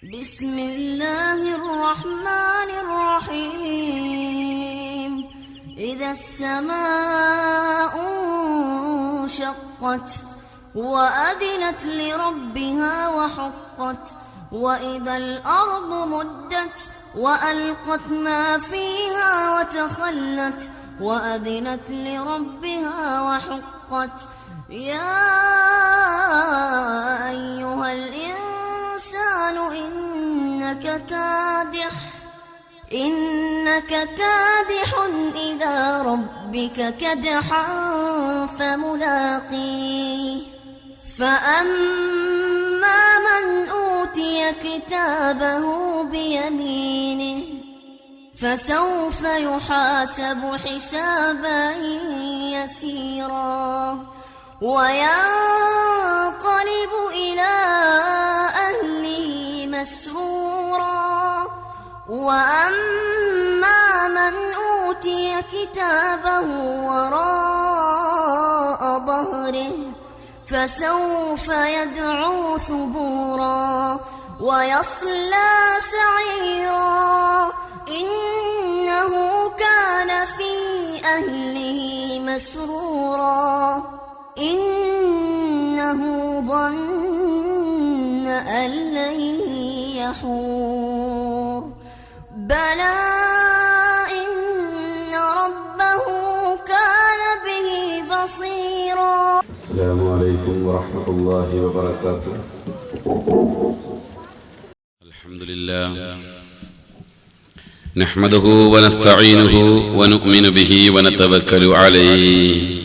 بسم الله الرحمن الرحيم إذا السماء انشقت وأذنت لربها وحقت وإذا الأرض مدت وألقت ما فيها وتخلت وأذنت لربها وحقت يا أيها الإنسان إنك كادح إلى ربك كدحا فملاقيه فأما من أوتي كتابه بيمينه فسوف يحاسب حسابا يسيرا وينقلب إلى أهله مسرورا وأما من أوتي كتابه وراء ظهره فسوف يدعو ثبورا ويصلى سعيرا إنه كان في أهله مسرورا إنه ظن أن لن يحور بلى إن ربه كان به بصيرا. السلام عليكم ورحمة الله وبركاته. الحمد لله نحمده ونستعينه ونؤمن به ونتوكل عليه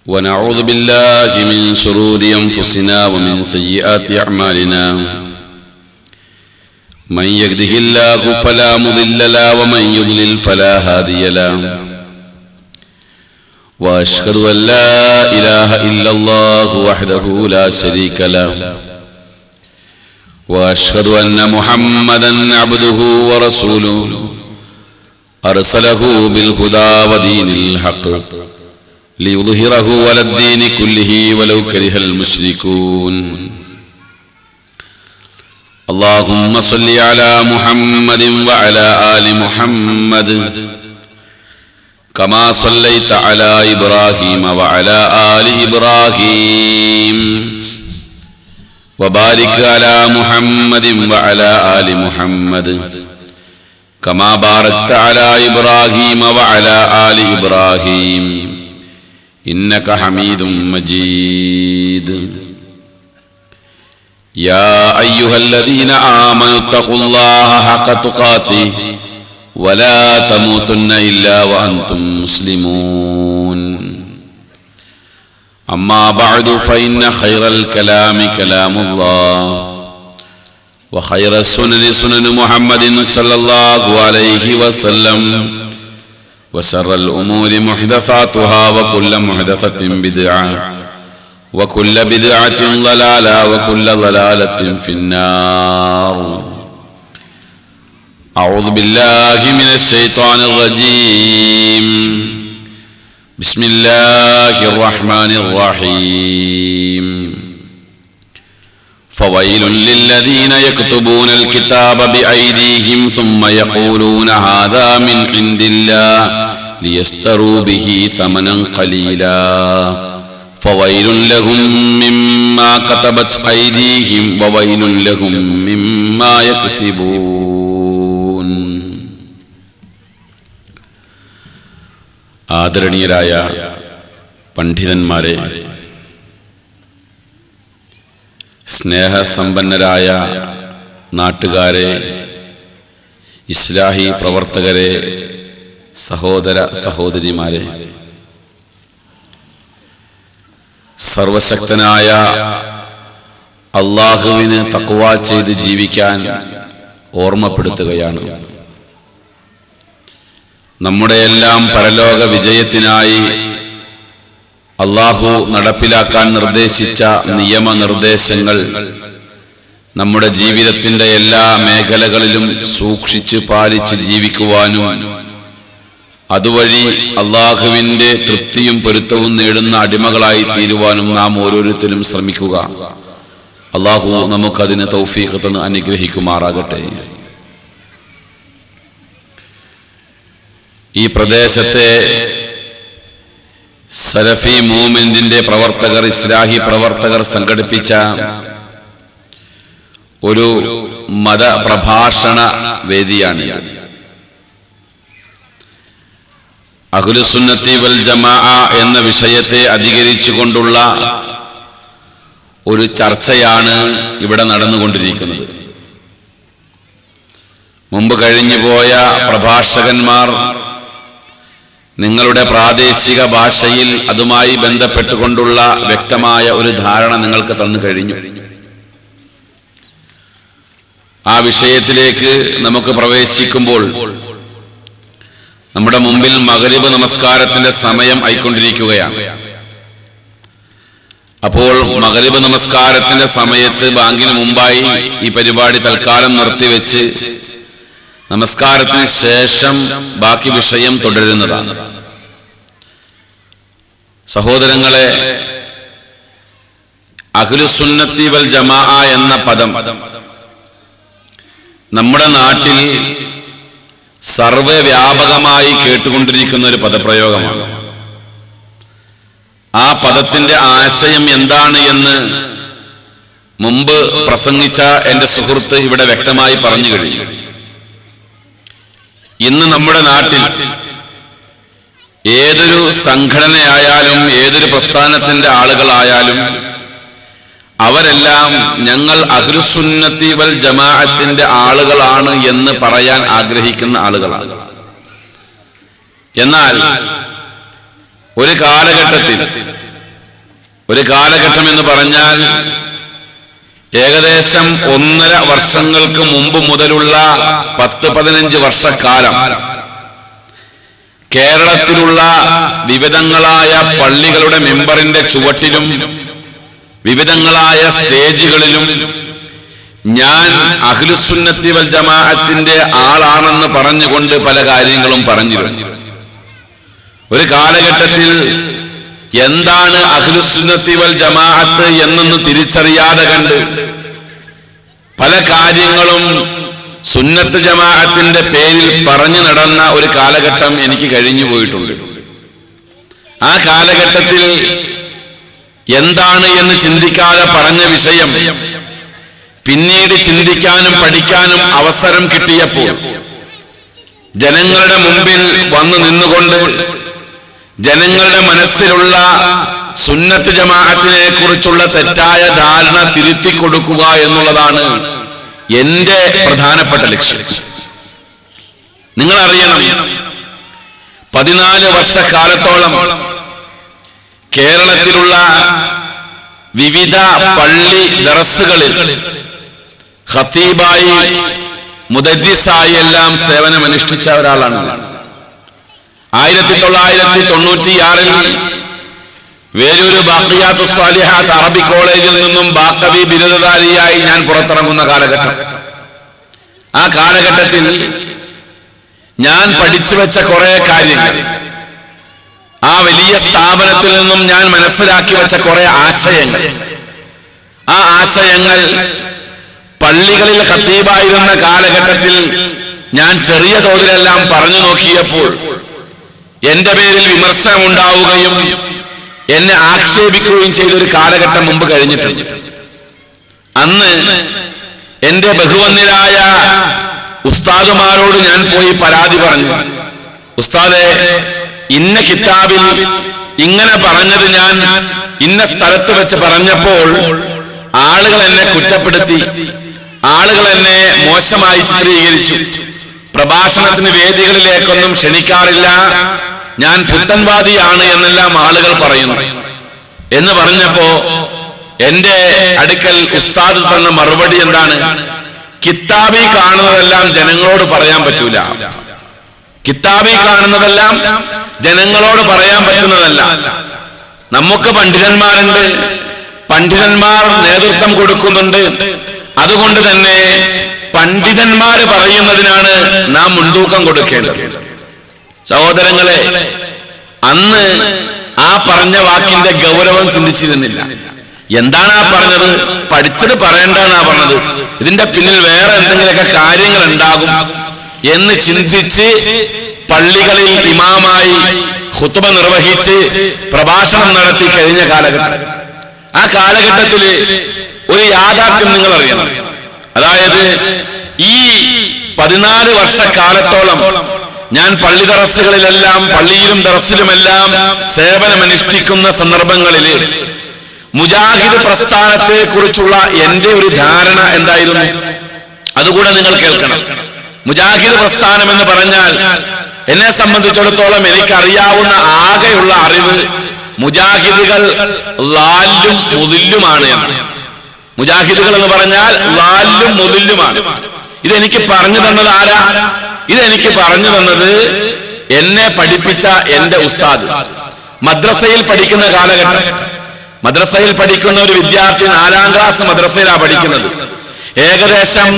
ونعوذ بالله من شرور أنفسنا ومن سيئات أعمالنا من يهده الله فلا مضل له ومن يضلل فلا هادي له وأشهد أن لا إله إلا الله وحده لا شريك له وأشهد أن محمدا عبده ورسوله أرسله بالهدى ودين الحق ليظهره على الدين كله ولو كره المشركون. اللهم صل على محمد وعلى آل محمد كما صليت على إبراهيم وعلى آل إبراهيم وبارك على محمد وعلى آل محمد كما باركت على إبراهيم وعلى آل إبراهيم إنك حميد مجيد. يا أيها الذين آمنوا اتقوا الله حق تقاته ولا تموتن إلا وأنتم مسلمون. أما بعد فإن خير الكلام كلام الله وخير السنن سنن محمد صلى الله عليه وسلم وشر الأمور محدثاتها وكل محدثة بدعة وكل بدعة ضلالة وكل ضلالة في النار. أعوذ بالله من الشيطان الرجيم. بسم الله الرحمن الرحيم. فويل للذين يكتبون الكتاب بأيديهم ثم يقولون هذا من عند الله ليشتروا به ثمنا قليلا فويل لهم مما كتبت أيديهم وويل لهم مما يكسبون. ആദരണീയരായ പണ്ഡിതന്മാരെ, സ്നേഹസമ്പന്നരായ നാട്ടുകാരെ, ഇസ്ലാഹി പ്രവർത്തകരെ, സഹോദര സഹോദരിമാരെ, സർവശക്തനായ അല്ലാഹുവിന് തഖ്വ ചെയ്ത് ജീവിക്കാൻ ഓർമ്മപ്പെടുത്തുകയാണ്. നമ്മുടെ എല്ലാം പരലോക വിജയത്തിനായി അല്ലാഹു നടപ്പിലാക്കാൻ നിർദ്ദേശിച്ച നിയമനിർദ്ദേശങ്ങൾ നമ്മുടെ ജീവിതത്തിന്റെ എല്ലാ മേഖലകളിലും സൂക്ഷിച്ച് പാലിച്ച് ജീവിക്കുവാനും അതുവഴി അല്ലാഹുവിന്റെ തൃപ്തിയും പൊരുത്തവും നേടുന്ന അടിമകളായി തീരുവാനും നാം ഓരോരുത്തരും ശ്രമിക്കുക. അള്ളാഹു നമുക്കതിന് തൗഫീഖ് തന്ന് അനുഗ്രഹിക്കുമാറാകട്ടെ. ഈ പ്രദേശത്തെ സലഫി മൂവ്മെന്റിന്റെ പ്രവർത്തകർ, ഇസ്ലാഹി പ്രവർത്തകർ സംഘടിപ്പിച്ച ഒരു മതപ്രഭാഷണ വേദിയാണ്. അഹ്ലുസുന്നത്തി വൽ ജമാഅ എന്ന വിഷയത്തെ അധികരിച്ചുകൊണ്ടുള്ള ഒരു ചർച്ചയാണ് ഇവിടെ നടന്നുകൊണ്ടിരിക്കുന്നത്. മുമ്പ് കഴിഞ്ഞുപോയ പ്രഭാഷകന്മാർ നിങ്ങളുടെ പ്രാദേശിക ഭാഷയിൽ അതുമായി ബന്ധപ്പെട്ടുകൊണ്ടുള്ള വ്യക്തമായ ഒരു ധാരണ നിങ്ങൾക്ക് തന്നു കഴിഞ്ഞു. ആ വിഷയത്തിലേക്ക് നമുക്ക് പ്രവേശിക്കുമ്പോൾ നമ്മുടെ മുമ്പിൽ മഗ്രിബ് നമസ്കാരത്തിന്റെ സമയം ആയിക്കൊണ്ടിരിക്കുകയാണ്. അപ്പോൾ മഗ്രിബ് നമസ്കാരത്തിന്റെ സമയത്ത് ബാങ്കിന് മുമ്പായി ഈ പരിപാടി തൽക്കാലം നിർത്തിവെച്ച് നമസ്കാരത്തിന് ശേഷം ബാക്കി വിഷയം തുടരുന്നതാണ്. സഹോദരങ്ങളെ, അഹ്ലുസുന്നത്തി വൽ ജമാഅ എന്ന പദം നമ്മുടെ നാട്ടിൽ സർവ്വവ്യാപകമായി കേട്ടുകൊണ്ടിരിക്കുന്ന ഒരു പദപ്രയോഗമാണ്. ആ പദത്തിന്റെ ആശയം എന്താണ് എന്ന് മുമ്പ് പ്രസംഗിച്ച എന്റെ സുഹൃത്ത് ഇവിടെ വ്യക്തമായി പറഞ്ഞു കഴിഞ്ഞു. ഇന്ന് നമ്മുടെ നാട്ടിൽ ഏതൊരു സംഘടനയായാലും ഏതൊരു പ്രസ്ഥാനത്തിന്റെ ആളുകളായാലും അവരെല്ലാം ഞങ്ങൾ അഹ്ലുസുന്നത്തി വൽ ജമാഅത്തിന്റെ ആളുകളാണ് എന്ന് പറയാൻ ആഗ്രഹിക്കുന്ന ആളുകളാണ്. എന്നാൽ ഒരു കാലഘട്ടം എന്ന് പറഞ്ഞാൽ ഏകദേശം 1.5 വർഷങ്ങൾക്ക് മുമ്പ് മുതലുള്ള 10-15 വർഷക്കാലം കേരളത്തിലുള്ള വിവിധങ്ങളായ പള്ളികളുടെ മെമ്പറിന്റെ ചുവട്ടിലും വിവിധങ്ങളായ സ്റ്റേജുകളിലും ഞാൻ അഹ്ലുസുന്നത്തി വൽ ജമാഅത്തിന്റെ ആളാണെന്ന് പറഞ്ഞുകൊണ്ട് പല കാര്യങ്ങളും പറഞ്ഞിരുന്നു. ഒരു കാലഘട്ടത്തിൽ എന്താണ് അഹ്ലുസുന്നത്തി വൽ ജമാഅത്ത് എന്നൊന്ന് തിരിച്ചറിയാതെ കണ്ട് പല കാര്യങ്ങളും സുന്നത്ത് ജമാഅത്തിന്റെ പേരിൽ പറഞ്ഞു നടന്ന ഒരു കാലഘട്ടം എനിക്ക് കഴിഞ്ഞു പോയിട്ടുണ്ട്. ആ കാലഘട്ടത്തിൽ എന്താണ് എന്ന് ചിന്തിക്കാതെ പറഞ്ഞ വിഷയം പിന്നീട് ചിന്തിക്കാനും പഠിക്കാനും അവസരം കിട്ടിയപ്പോൾ ജനങ്ങളുടെ മുമ്പിൽ വന്നു നിന്നുകൊണ്ട് ജനങ്ങളുടെ മനസ്സിലുള്ള സുന്നത്ത് ജമാഅത്തിനെ കുറിച്ചുള്ള തെറ്റായ ധാരണ തിരുത്തി കൊടുക്കുക എന്നുള്ളതാണ് എന്റെ പ്രധാനപ്പെട്ട ലക്ഷ്യം. നിങ്ങൾ അറിയണം, 14 വർഷക്കാലത്തോളം കേരളത്തിലുള്ള വിവിധ പള്ളി ദറസുകളിൽ ഖത്തീബായി മുദദ്ദിസായി എല്ലാം സേവനമനുഷ്ഠിച്ച ഒരാളാണ്. 1996 വേലൂർ ബാഖിയാത്തുസ് സ്വാലിഹാത്ത് അറബി കോളേജിൽ നിന്നും ബാക്കവി ബിരുദധാരിയായി ഞാൻ പുറത്തിറങ്ങുന്ന കാലഘട്ടം. ആ കാലഘട്ടത്തിൽ ഞാൻ പഠിച്ചു വെച്ച കുറെ കാര്യങ്ങൾ, ആ വലിയ സ്ഥാപനത്തിൽ നിന്നും ഞാൻ മനസ്സിലാക്കി വെച്ച കുറെ ആശയങ്ങൾ, ആ ആശയങ്ങൾ പള്ളികളിൽ ഖത്തീബായിരുന്ന കാലഘട്ടത്തിൽ ഞാൻ ചെറിയ തോതിലെല്ലാം പറഞ്ഞു നോക്കിയപ്പോൾ എന്റെ പേരിൽ വിമർശനം ഉണ്ടാവുകയും എന്നെ ആക്ഷേപിക്കുകയും ചെയ്തൊരു കാലഘട്ടം മുമ്പ് കഴിഞ്ഞിട്ടുണ്ട്. അന്ന് എന്റെ ബഹുവന്യരായ ഉസ്താദുമാരോട് ഞാൻ പോയി പരാതി പറഞ്ഞു, ഉസ്താദെ, ഇന്ന കിതാബിൽ ഇങ്ങനെ പറഞ്ഞത് ഞാൻ ഇന്ന സ്ഥലത്ത് വെച്ച് പറഞ്ഞപ്പോൾ ആളുകൾ എന്നെ കുറ്റപ്പെടുത്തി, ആളുകൾ എന്നെ മോശമായി ചിത്രീകരിച്ചു, പ്രഭാഷണത്തിന് വേദികളിലേക്കൊന്നും ക്ഷണിക്കാറില്ല, ഞാൻ പുത്തൻവാദിയാണ് എന്നെല്ലാം ആളുകൾ പറയുന്നു എന്ന് പറഞ്ഞപ്പോ എന്റെ അടുക്കൽ ഉസ്താദ് തന്ന മറുപടി എന്താണ്? കിതാബി കാണുന്നതെല്ലാം ജനങ്ങളോട് പറയാൻ പറ്റൂല, കിതാബി കാണുന്നതെല്ലാം ജനങ്ങളോട് പറയാൻ പറ്റുന്നതല്ല. നമുക്ക് പണ്ഡിതന്മാരുണ്ട്, പണ്ഡിതന്മാർ നേതൃത്വം കൊടുക്കുന്നുണ്ട്, അതുകൊണ്ട് തന്നെ പണ്ഡിതന്മാര് പറയുന്നതിനാണ് നാം മുൻതൂക്കം കൊടുക്കേണ്ടത്. സഹോദരങ്ങളെ, അന്ന് ആ പറഞ്ഞ വാക്കിന്റെ ഗൗരവം ചിന്തിച്ചിരുന്നില്ല. എന്താണ് ആ പറഞ്ഞത്? പഠിച്ചത് പറയണ്ടെന്നാ പറഞ്ഞത്. ഇതിന്റെ പിന്നിൽ വേറെ എന്തെങ്കിലുമൊക്കെ കാര്യങ്ങൾ ഉണ്ടാകും എന്ന് ചിന്തിച്ച് പള്ളികളിൽ ഇമാമായി ഖുത്ബ നിർവഹിച്ച് പ്രഭാഷണം നടത്തി കഴിഞ്ഞ കാലഘട്ടം. ആ കാലഘട്ടത്തിൽ ഒരു യാഥാർത്ഥ്യം നിങ്ങൾ അറിയണം. അതായത് ഈ 14 വർഷക്കാലത്തോളം ഞാൻ പള്ളി ദറസുകളിലെല്ലാം, പള്ളിയിലും ദറസിലുമെല്ലാം സേവനമനുഷ്ഠിക്കുന്ന സന്ദർഭങ്ങളിൽ മുജാഹിദ് പ്രസ്ഥാനത്തെ കുറിച്ചുള്ള എന്റെ ഒരു ധാരണ എന്തായിരുന്നു? അതുകൂടെ നിങ്ങൾ കേൾക്കണം. മുജാഹിദ് പ്രസ്ഥാനം എന്ന് പറഞ്ഞാൽ എന്നെ സംബന്ധിച്ചിടത്തോളം എനിക്കറിയാവുന്ന ആകെയുള്ള അറിവ് മുജാഹിദുകൾ ലാലും മുദില്ലുമാണ് എന്ന്. മുജാഹിദുകൾ എന്ന് പറഞ്ഞാൽ ലാലും മുദില്ലുമാണ്. ഇതെനിക്ക് പറഞ്ഞു തന്നത് ആരാ? ഇതെനിക്ക് പറഞ്ഞു തന്നത് എന്നെ പഠിപ്പിച്ച എന്റെ ഉസ്താദ്. മദ്രസയിൽ പഠിക്കുന്ന കാലഘട്ടം, മദ്രസയിൽ പഠിക്കുന്ന ഒരു വിദ്യാർത്ഥി 4ാം ക്ലാസ് മദ്രസയിലാണ് പഠിക്കുന്നത്. ഏകദേശം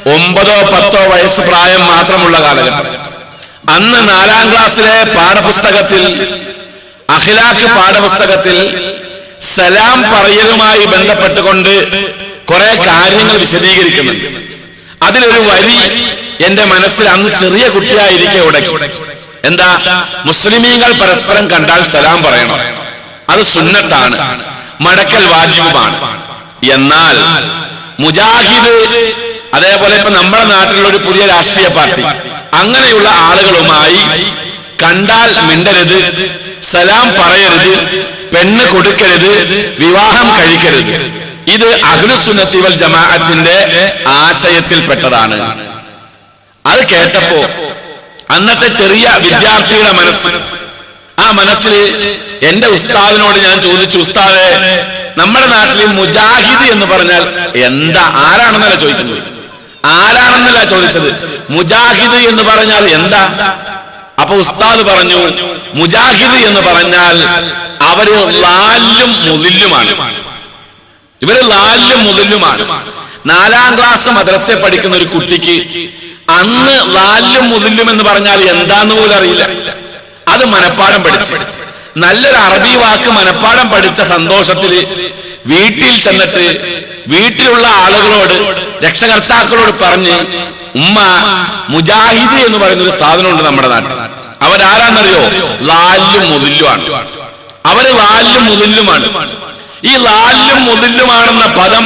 9 or 10 വയസ്സ് പ്രായം മാത്രമുള്ള കാലഘട്ടം. അന്ന് 4ാം ക്ലാസ്സിലെ പാഠപുസ്തകത്തിൽ, അഖ്ലാഖ് പാഠപുസ്തകത്തിൽ സലാം പറയലുമായി ബന്ധപ്പെട്ടുകൊണ്ട് കുറെ കാര്യങ്ങൾ വിശദീകരിക്കുന്നുണ്ട്. അതിലൊരു വരി എന്റെ മനസ്സിൽ അന്ന് ചെറിയ കുട്ടിയായിരിക്കെ ഉടക്കി. എന്താ? മുസ്ലിമീങ്ങൾ പരസ്പരം കണ്ടാൽ സലാം പറയണം, അത് സുന്നത്താണ്, മടക്കൽ വാജിബുമാണ്. എന്നാൽ മുജാഹിദ്, അതേപോലെ ഇപ്പൊ നമ്മുടെ നാട്ടിലുള്ള ഒരു പുതിയ രാഷ്ട്രീയ പാർട്ടി, അങ്ങനെയുള്ള ആളുകളുമായി കണ്ടാൽ മിണ്ടരുത്, സലാം പറയരുത്, പെണ്ണ് കൊടുക്കരുത്, വിവാഹം കഴിക്കരുത്. ഇത് അഹ്ലുസുന്നത്തി വൽ ജമാഅത്തിന്റെ ആശയത്തിൽപ്പെട്ടതാണ്. അത് കേട്ടപ്പോ അന്നത്തെ ചെറിയ വിദ്യാർത്ഥിയുടെ മനസ്സിൽ എന്റെ ഉസ്താദിനോട് ഞാൻ ചോദിച്ചു, ഉസ്താദെ, നമ്മുടെ നാട്ടിൽ മുജാഹിദ് എന്ന് പറഞ്ഞാൽ എന്താ? ആരാണെന്നല്ല ചോദിക്കുന്നത്, ആരാണെന്നല്ല ചോദിച്ചത്, മുജാഹിദ് എന്ന് പറഞ്ഞാൽ എന്താ? അപ്പൊ ഉസ്താദ് പറഞ്ഞു, മുജാഹിദ് എന്ന് പറഞ്ഞാൽ അവര് ലാലും മുദില്ലുമാണ്. ഇവര് ലാലും മുദില്ലുമാണ്. 4ാം ക്ലാസ് മദ്രസയിൽ പഠിക്കുന്ന ഒരു കുട്ടിക്ക് അന്ന് ലാലും മുദില്ലും എന്ന് പറഞ്ഞാൽ എന്താന്ന് പോലും അറിയില്ല. അത് മനപ്പാഠം പഠിച്ച്, നല്ലൊരു അറബി വാക്ക് മനപ്പാഠം പഠിച്ച സന്തോഷത്തില് വീട്ടിൽ ചെന്നിട്ട് വീട്ടിലുള്ള ആളുകളോട്, രക്ഷകർത്താക്കളോട് പറഞ്ഞ്, ഉമ്മ, മുജാഹിദ് എന്ന് പറയുന്ന ഒരു സാധനമുണ്ട് നമ്മുടെ നാട്ടിൽ. അവരാരാന്നറിയോ? ലാലും മുദില്ലുമാണ്. അവര് ലാലും മുദില്ലുമാണ്. ഈ ലാലും മുദില്ലുമാണെന്ന പദം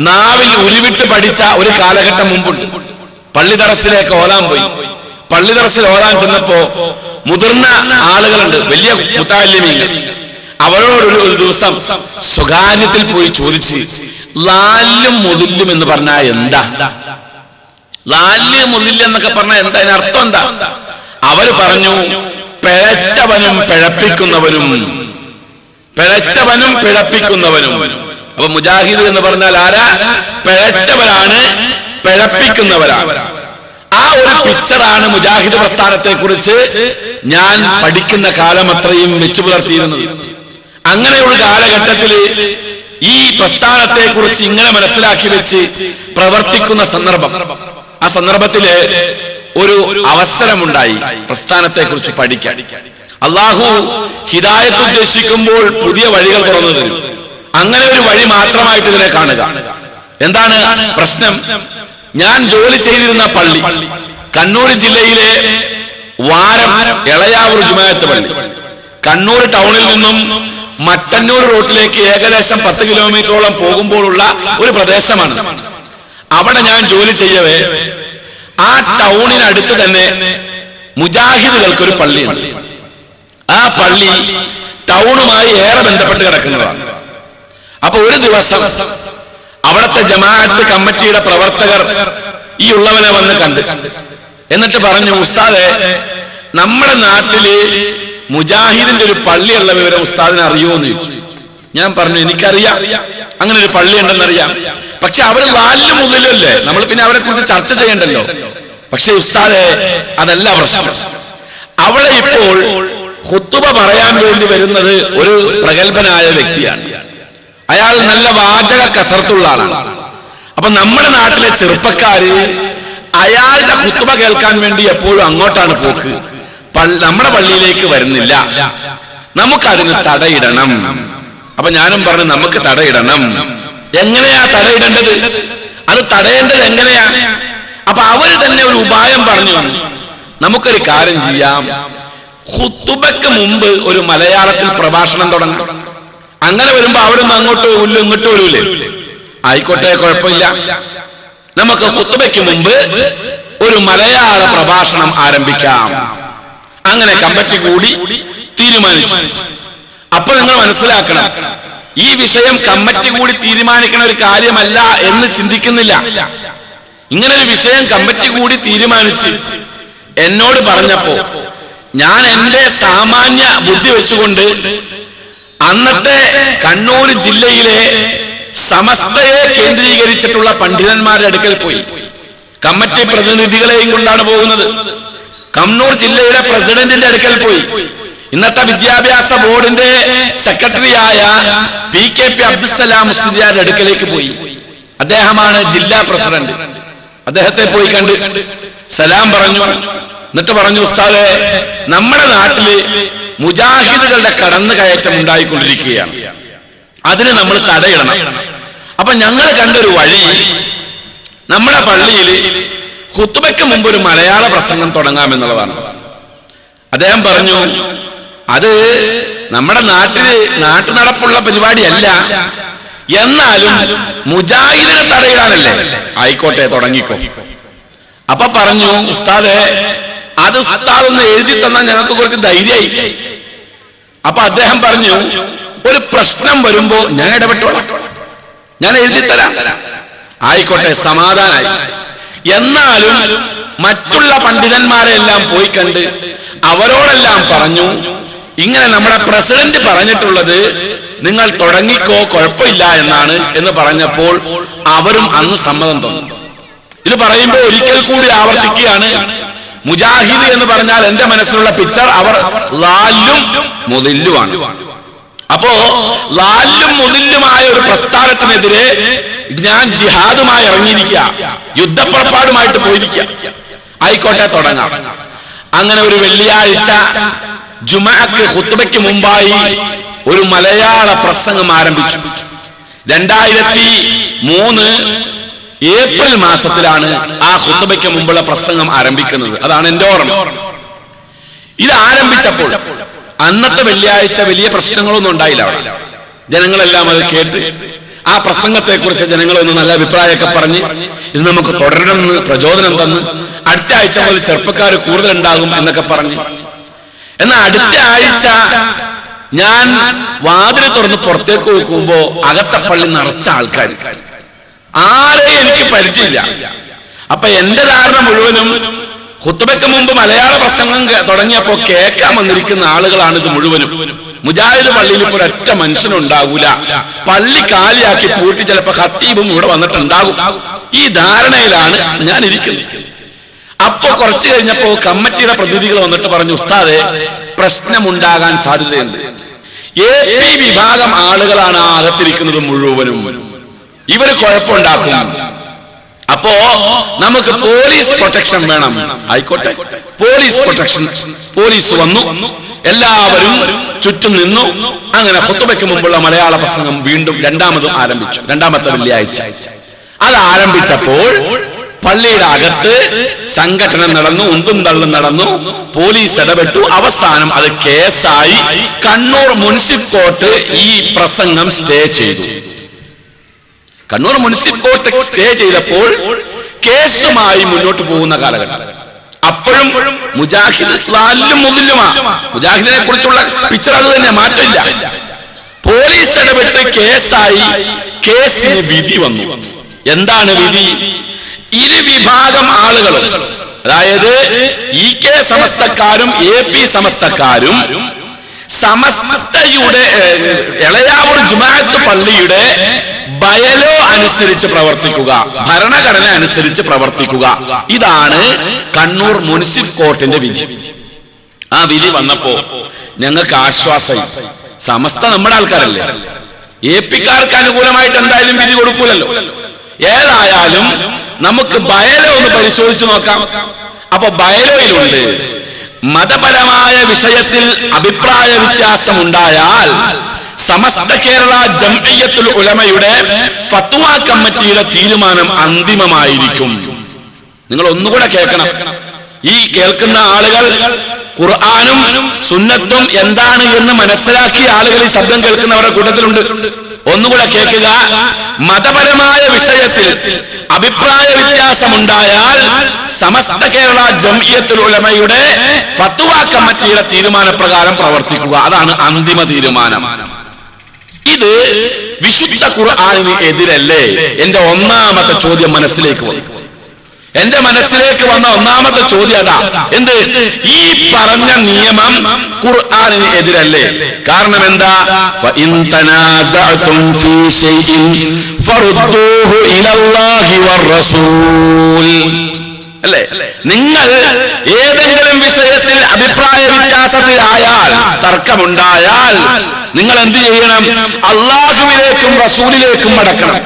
നാവിൽ ഉരുവിട്ട് പഠിച്ച ഒരു കാലഘട്ടം മുമ്പുണ്ട്. പള്ളി ദറസിലേക്ക് ഓതാൻ പോയി. പള്ളി ദറസിൽ ഓതാൻ ചെന്നപ്പോ മുതിർന്ന ആളുകളുണ്ട്, വലിയ മുതഅല്ലിമീങ്ങൾ. അവരോട് ഒരു ദിവസം സ്വകാര്യത്തിൽ പോയി ചോദിച്ച്, ലാലും മുദില്ലും എന്ന് പറഞ്ഞാൽ എന്താ? ലാല് മുദില്ല് എന്നൊക്കെ പറഞ്ഞാൽ എന്താ? അതിനർത്ഥം എന്താ? അവര് പറഞ്ഞു, പിഴച്ചവനും പിഴപ്പിക്കുന്നവനും, പിഴച്ചവനും പിഴപ്പിക്കുന്നവനും. അപ്പൊ മുജാഹിദ് എന്ന് പറഞ്ഞാൽ ആരാ? പിഴച്ചവരാണ്, പിഴപ്പിക്കുന്നവരാണ്. ആ ഒരു പിക്ചറാണ് മുജാഹിദ് പ്രസ്ഥാനത്തെ കുറിച്ച് ഞാൻ പഠിക്കുന്ന കാലം അത്രയും വെച്ചു പുലർത്തിയിരുന്നത്. അങ്ങനെ ഒരു കാലഘട്ടത്തിൽ ഈ പ്രസ്ഥാനത്തെ കുറിച്ച് ഇങ്ങനെ മനസ്സിലാക്കി വെച്ച് പ്രവർത്തിക്കുന്ന സന്ദർഭം, ആ സന്ദർഭത്തില് ഒരു അവസരമുണ്ടായി പ്രസ്ഥാനത്തെ കുറിച്ച് പഠിക്കാൻ. അള്ളാഹു ഹിദായത്ത് ഉദ്ദേശിക്കുമ്പോൾ പുതിയ വഴികൾ തുറന്നു തരും. അങ്ങനെ ഒരു വഴി മാത്രമായിട്ട് ഇതിനെ കാണുക. എന്താണ് പ്രശ്നം? ഞാൻ ജോലി ചെയ്തിരുന്ന പള്ളി കണ്ണൂർ ജില്ലയിലെ വാരം എളയാവൂർ ജുമാഅത്ത് പള്ളി, കണ്ണൂർ ടൗണിൽ നിന്നും മട്ടന്നൂർ റോട്ടിലേക്ക് ഏകദേശം 10 കിലോമീറ്ററോളം പോകുമ്പോഴുള്ള ഒരു പ്രദേശമാണ്. അവിടെ ഞാൻ ജോലി ചെയ്യവേ ആ ടൗണിനടുത്ത് തന്നെ മുജാഹിദുകൾക്കൊരു പള്ളിയുണ്ട്. ആ പള്ളി ടൗണുമായി ഏറെ ബന്ധപ്പെട്ട് കിടക്കുന്നതാണ്. അപ്പൊ ഒരു ദിവസം അവിടുത്തെ ജമാഅത്ത് കമ്മിറ്റിയുടെ പ്രവർത്തകർ ഈ ഉള്ളവനെ വന്ന് കണ്ട്, എന്നിട്ട് പറഞ്ഞു, ഉസ്താദെ, നമ്മുടെ നാട്ടില് മുജാഹിദിന്റെ ഒരു പള്ളിയുള്ള വിവരം ഉസ്താദിനെ അറിയുമോ എന്ന് ചോദിച്ചു. ഞാൻ പറഞ്ഞു, എനിക്കറിയാം, അങ്ങനെ ഒരു പള്ളി ഉണ്ടെന്നറിയാം. പക്ഷെ അവര് ലാലും മുതലല്ലേ, നമ്മൾ പിന്നെ അവരെ കുറിച്ച് ചർച്ച ചെയ്യണ്ടല്ലോ. പക്ഷെ ഉസ്താദെ, അതല്ല പ്രശ്നം. അവിടെ ഇപ്പോൾ ഖുത്ബ പറയാൻ വേണ്ടി വരുന്നത് ഒരു പ്രഗത്ഭനായ വ്യക്തിയാണ്. അയാൾ നല്ല വാചക കസർത്തുള്ള ആളാണ്. അപ്പൊ നമ്മുടെ നാട്ടിലെ ചെറുപ്പക്കാര് അയാളുടെ ഖുത്ബ കേൾക്കാൻ വേണ്ടി എപ്പോഴും അങ്ങോട്ടാണ് പോക്ക്, നമ്മുടെ പള്ളിയിലേക്ക് വരുന്നില്ല. നമുക്കതിന് തടയിടണം. അപ്പൊ ഞാനും പറഞ്ഞു നമുക്ക് തടയിടണം. എങ്ങനെയാ തടയിടേണ്ടത്? അത് തടയേണ്ടത് എങ്ങനെയാ? അപ്പൊ അവര് തന്നെ ഒരു ഉപായം പറഞ്ഞു. നമുക്കൊരു കാര്യം ചെയ്യാം, ഖുതുബയ്ക്ക് മുമ്പ് ഒരു മലയാളത്തിൽ പ്രഭാഷണം തുടങ്ങാം. അങ്ങനെ വരുമ്പോ അവിടുന്ന് അങ്ങോട്ട് വരില്ല, ഇങ്ങോട്ട് വരൂലേ? ആയിക്കോട്ടെ, കുഴപ്പമില്ല. നമുക്ക് ഖുതുബയ്ക്ക് മുമ്പ് ഒരു മലയാള പ്രഭാഷണം ആരംഭിക്കാം. അങ്ങനെ കമ്മിറ്റി കൂടി തീരുമാനിച്ചു. അപ്പൊ നിങ്ങൾ മനസ്സിലാക്കണം, ഈ വിഷയം കമ്മിറ്റി കൂടി തീരുമാനിക്കുന്ന ഒരു കാര്യമല്ല എന്ന് ചിന്തിക്കുന്നില്ല. ഇങ്ങനൊരു വിഷയം കമ്മിറ്റി കൂടി തീരുമാനിച്ച് എന്നോട് പറഞ്ഞപ്പോ ഞാൻ എന്റെ സാമാന്യ ബുദ്ധി വെച്ചുകൊണ്ട് അന്നത്തെ കണ്ണൂർ ജില്ലയിലെ സമസ്തയെ കേന്ദ്രീകരിച്ചിട്ടുള്ള പണ്ഡിതന്മാരുടെ അടുക്കൽ പോയി. കമ്മിറ്റി പ്രതിനിധികളെയും കൊണ്ടാണ് പോകുന്നത്. കണ്ണൂർ ജില്ലയുടെ പ്രസിഡന്റിന്റെ അടുക്കൽ പോയി. ഇന്നത്തെ വിദ്യാഭ്യാസ ബോർഡിന്റെ സെക്രട്ടറിയായ PKP അബ്ദുസ്സലാം മുസ്ലിയാരുടെ അടുക്കലേക്ക് പോയി. അദ്ദേഹമാണ് ജില്ലാ പ്രസിഡന്റ്. അദ്ദേഹത്തെ പോയി കണ്ട് സലാം പറഞ്ഞു. എന്നിട്ട് പറഞ്ഞു, ഉസ്താദേ, നമ്മുടെ നാട്ടില് മുജാഹിദുകളുടെ കടന്നുകയറ്റം ഉണ്ടായിക്കൊണ്ടിരിക്കുകയാണ്, അതിന് നമ്മൾ തടയിടണം. അപ്പൊ ഞങ്ങൾ കണ്ടൊരു വഴി, നമ്മുടെ പള്ളിയിൽ ഖുതുബയ്ക്ക് മുമ്പ് ഒരു മലയാള പ്രസംഗം തുടങ്ങാമെന്നുള്ളതാണ്. അദ്ദേഹം പറഞ്ഞു, അത് നമ്മുടെ നാട്ടു നടപ്പുള്ള പരിപാടിയല്ല, എന്നാലും മുജാഹിദിനെ തടയിടാനല്ലേ, ആയിക്കോട്ടെ തുടങ്ങിക്കോ. അപ്പൊ പറഞ്ഞു, ഉസ്താദെ, അത് ഉസ്താദ് ഒന്ന് എഴുതി തന്നാൽ ഞങ്ങൾക്ക് കുറച്ച് ധൈര്യമായി. അപ്പൊ അദ്ദേഹം പറഞ്ഞു, ഒരു പ്രശ്നം വരുമ്പോ ഞാൻ ഇടപെട്ടോളാം, ഞാൻ എഴുതി തരാം. ആയിക്കോട്ടെ, സമാധാനായി. എന്നാലും മറ്റുള്ള പണ്ഡിതന്മാരെ എല്ലാം പോയി കണ്ട് അവരോടെല്ലാം പറഞ്ഞു, ഇങ്ങനെ നമ്മുടെ പ്രസിഡന്റ് പറഞ്ഞിട്ടുള്ളത് നിങ്ങൾ തുടങ്ങിക്കോ, കുഴപ്പമില്ല എന്നാണ് എന്ന് പറഞ്ഞപ്പോൾ അവരും അന്ന് സമ്മതം തന്നു. ഇത് പറയുമ്പോൾ ഒരിക്കൽ കൂടി ആവർത്തിക്കുകയാണ്, മുജാഹിദ് എന്ന് പറഞ്ഞാൽ എന്റെ മനസ്സിലുള്ള പിക്ചർ അവർ ലാലും മുദില്ലുമാണ്. അപ്പോ ലാലും മുദില്ലുമായ ഒരു പ്രസ്ഥാനത്തിനെതിരെ ഞാൻ ജിഹാദുമായി ഇറങ്ങിയിരിക്കുക, യുദ്ധപ്പുറപ്പാടുമായിട്ട് പോയിരിക്കുക. ആയിക്കോട്ടെ, തുടങ്ങാം. അങ്ങനെ ഒരു വെള്ളിയാഴ്ച ജുമഅക്ക് ഖുത്ബയ്ക്ക് മുമ്പായി ഒരു മലയാള പ്രസംഗം ആരംഭിച്ചു. 2003 ഏപ്രിൽ മാസത്തിലാണ് ആ ഖുത്ബയ്ക്ക് മുമ്പുള്ള പ്രസംഗം ആരംഭിക്കുന്നത്. അതാണ് എന്റെ ഓർമ്മ. ഇത് ആരംഭിച്ചപ്പോൾ അന്നത്തെ വെള്ളിയാഴ്ച വലിയ പ്രശ്നങ്ങളൊന്നും ഉണ്ടായില്ല. അവിടെ ജനങ്ങളെല്ലാം അത് കേട്ട് ആ പ്രസംഗത്തെ കുറിച്ച് ജനങ്ങളൊന്ന് നല്ല അഭിപ്രായമൊക്കെ പറഞ്ഞ് ഇത് നമുക്ക് തുടരണമെന്ന് പ്രചോദനം തന്ന് അടുത്ത ആഴ്ച മുതൽ ചെറുപ്പക്കാർ കൂടുതൽ ഉണ്ടാകും എന്നൊക്കെ പറഞ്ഞ്. എന്നാൽ അടുത്ത ആഴ്ച ഞാൻ വാതിൽ തുറന്ന് പുറത്തേക്ക് നോക്കുമ്പോ അകത്തെ പള്ളി നിറച്ച ആൾക്കാർ, ആരെയും എനിക്ക് പരിചയമില്ല. അപ്പൊ എന്റെ ധാരണ മുഴുവനും ഖുത്ബയ്ക്ക് മുമ്പ് മലയാള പ്രസംഗം തുടങ്ങിയപ്പോ കേൾക്കാൻ വന്നിരിക്കുന്ന ആളുകളാണ് ഇത് മുഴുവനും. മുജാഹിദ് പള്ളിയിൽ ഇപ്പോൾ ഒരൊറ്റ മനുഷ്യനുണ്ടാകൂല, പള്ളി കാലിയാക്കി പൂട്ടി ചിലപ്പോ ഖത്തീബും ഇവിടെ വന്നിട്ടുണ്ടാകും. ഈ ധാരണയിലാണ് ഞാൻ ഇരിക്കുന്നത്. അപ്പോ കുറച്ചു കഴിഞ്ഞപ്പോ കമ്മിറ്റിയുടെ പ്രതിനിധികൾ വന്നിട്ട് പറഞ്ഞു, ഉസ്താദെ, പ്രശ്നമുണ്ടാകാൻ സാധ്യതയുണ്ട്. AP വിഭാഗം ആളുകളാണ് ആ അകത്തിരിക്കുന്നത് മുഴുവനും, ഇവര് കുഴപ്പമുണ്ടാക്കും. അപ്പോ നമുക്ക് പോലീസ് പ്രൊട്ടക്ഷൻ വേണം. ആയിക്കോട്ടെ, പോലീസ് പ്രൊട്ടക്ഷൻ. പോലീസ് വന്നു, എല്ലാവരും ചുറ്റും നിന്നു. അങ്ങനെ ഖുത്ബയ്ക്ക് മുമ്പുള്ള മലയാള പ്രസംഗം വീണ്ടും രണ്ടാമതും ആരംഭിച്ചു. രണ്ടാമത്തെ വെള്ളിയാഴ്ച അത് ആരംഭിച്ചപ്പോൾ പള്ളിയുടെ അകത്ത് സംഘടന നടന്നു, ഉന്തും തള്ളും നടന്നു, പോലീസ് ഇടപെട്ടു. അവസാനം അത് കേസായി. കണ്ണൂർ മുനിസിപ്പൽ കോർട്ട് ഈ പ്രസംഗം സ്റ്റേ ചെയ്തു. കണ്ണൂർ മുനിസിപ്പൽ കോർട്ട് സ്റ്റേ ചെയ്തപ്പോൾ കേസുമായി മുന്നോട്ട് പോകുന്ന കാലഘട്ടം. അപ്പോഴും മുജാഹിദ് ലാലും മുദില്ലുമാ. മുജാഹിദിനെ കുറിച്ചുള്ള പിക്ചർ അത് തന്നെ, മാറ്റില്ല. പോലീസ് ഇടപെട്ട് കേസായി. കേസിന് വിധി വന്നു. എന്താണ് വിധി? ഇരുവിഭാഗം ആളുകളും, അതായത് EK സമസ്തക്കാരും AP സമസ്തക്കാരും സമസ്തയുടെ എളയാവൂർ ജുമാഅത്ത് പള്ളിയുടെ ബയലോ അനുസരിച്ച് പ്രവർത്തിക്കുക, ഭരണഘടന അനുസരിച്ച് പ്രവർത്തിക്കുക. ഇതാണ് കണ്ണൂർ മുനിസിപ്പൽ കോർട്ടിന്റെ വിധി. ആ വിധി വന്നപ്പോ ഞങ്ങൾക്ക് ആശ്വാസമായി. സമസ്ത നമ്മുടെ ആൾക്കാരല്ലേ, AP-ക്കാർക്ക് അനുകൂലമായിട്ട് എന്തായാലും വിധി കൊടുക്കൂലല്ലോ. ഏതായാലും നമുക്ക് ബയലോ ഒന്ന് പരിശോധിച്ചു നോക്കാം. അപ്പൊ സമസ്ത കേരള ജംഇയ്യത്തുൽ ഉലമയുടെ ഫത്വ കമ്മിറ്റിയുടെ തീരുമാനം അന്തിമമായിരിക്കും. നിങ്ങൾ ഒന്നുകൂടെ കേൾക്കണം. ഈ കേൾക്കുന്ന ആളുകൾ ഖുർആനും സുന്നത്തും എന്താണ് എന്ന് മനസ്സിലാക്കിയ ആളുകൾ ഈ ശബ്ദം കേൾക്കുന്നവരുടെ കൂട്ടത്തിലുണ്ട്. ഒന്നുകൂടെ കേൾക്കുക. മതപരമായ വിഷയത്തിൽ അഭിപ്രായ വ്യത്യാസമുണ്ടായാൽ സമസ്ത കേരള ജംഇയ്യത്തുൽ ഉലമയുടെ ഫത്വ കമ്മിറ്റിയുടെ തീരുമാനപ്രകാരം പ്രവർത്തിക്കുക. അതാണ് അന്തിമ തീരുമാനം. ഇത് വിശുദ്ധ ഖുർആനിന് എതിരല്ലേ? എന്റെ ഒന്നാമത്തെ ചോദ്യം മനസ്സിലേക്ക് വന്നു. എന്റെ മനസ്സിലേക്ക് വന്ന ഒന്നാമത്തെ ചോദ്യം അതാ. എന്ത്? ഈ പറഞ്ഞ നിയമം ഖുർആനിന് എതിരല്ലേ? കാരണം എന്താ? ഫഇൻ തനാസഅതും ഫീ ശൈഇൻ ഫറുദ്ദൂഹു ഇലല്ലാഹി വറസൂൽ. അല്ലേ? നിങ്ങൾ ഏതെങ്കിലും വിഷയത്തിൽ അഭിപ്രായ വ്യത്യാസത്തിലായാൽ, തർക്കമുണ്ടായാൽ നിങ്ങൾ എന്ത് ചെയ്യണം? അല്ലാഹുവിലേക്കും റസൂലിലേക്കും മടക്കണം.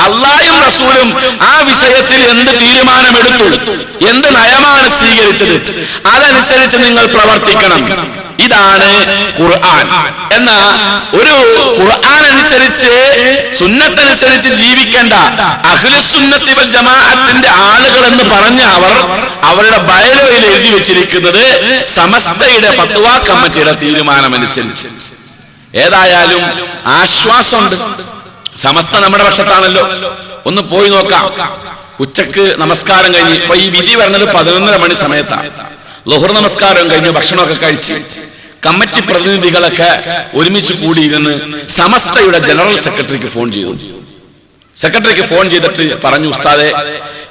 അല്ലാഹും റസൂലും ആ വിഷയത്തിൽ എന്ത് തീരുമാനമെടുത്തു, എന്ത് നയമാണ് സ്വീകരിച്ചത്, അതനുസരിച്ച് നിങ്ങൾ പ്രവർത്തിക്കണം. ഇതാണ് ഖുർആൻ. എന്നാ ഒരു ഖുർആൻ അനുസരിച്ച് സുന്നത്തനുസരിച്ച് ജീവിക്കേണ്ട അഹ്ലുസുന്നത്തി വൽ ജമാഅത്തിന്റെ ആളുകൾ എന്ന് പറഞ്ഞ അവരുടെ ബയോയിൽ എഴുതി വെച്ചിരിക്കുന്നത് സമസ്തയുടെ ഫത്വ കമ്മിറ്റിയുടെ തീരുമാനമനുസരിച്ച്. ഏതായാലും ആശ്വാസമുണ്ട്. സമസ്ത നമ്മുടെ പക്ഷത്താണല്ലോ. ഒന്ന് പോയി നോക്കാം. ഉച്ചക്ക് നമസ്കാരം കഴിഞ്ഞ്, ഇപ്പൊ ഈ വിധി വരുന്നത് 11:30 മണി സമയത്താണ്. ളുഹർ നമസ്കാരം കഴിഞ്ഞ് ഭക്ഷണമൊക്കെ കഴിച്ച് കമ്മിറ്റി പ്രതിനിധികളൊക്കെ ഒരുമിച്ച് കൂടിയിരുന്ന് സമസ്തയുടെ ജനറൽ സെക്രട്ടറിക്ക് ഫോൺ ചെയ്തു. സെക്രട്ടറിക്ക് ഫോൺ ചെയ്തിട്ട് പറഞ്ഞു, ഉസ്താദെ,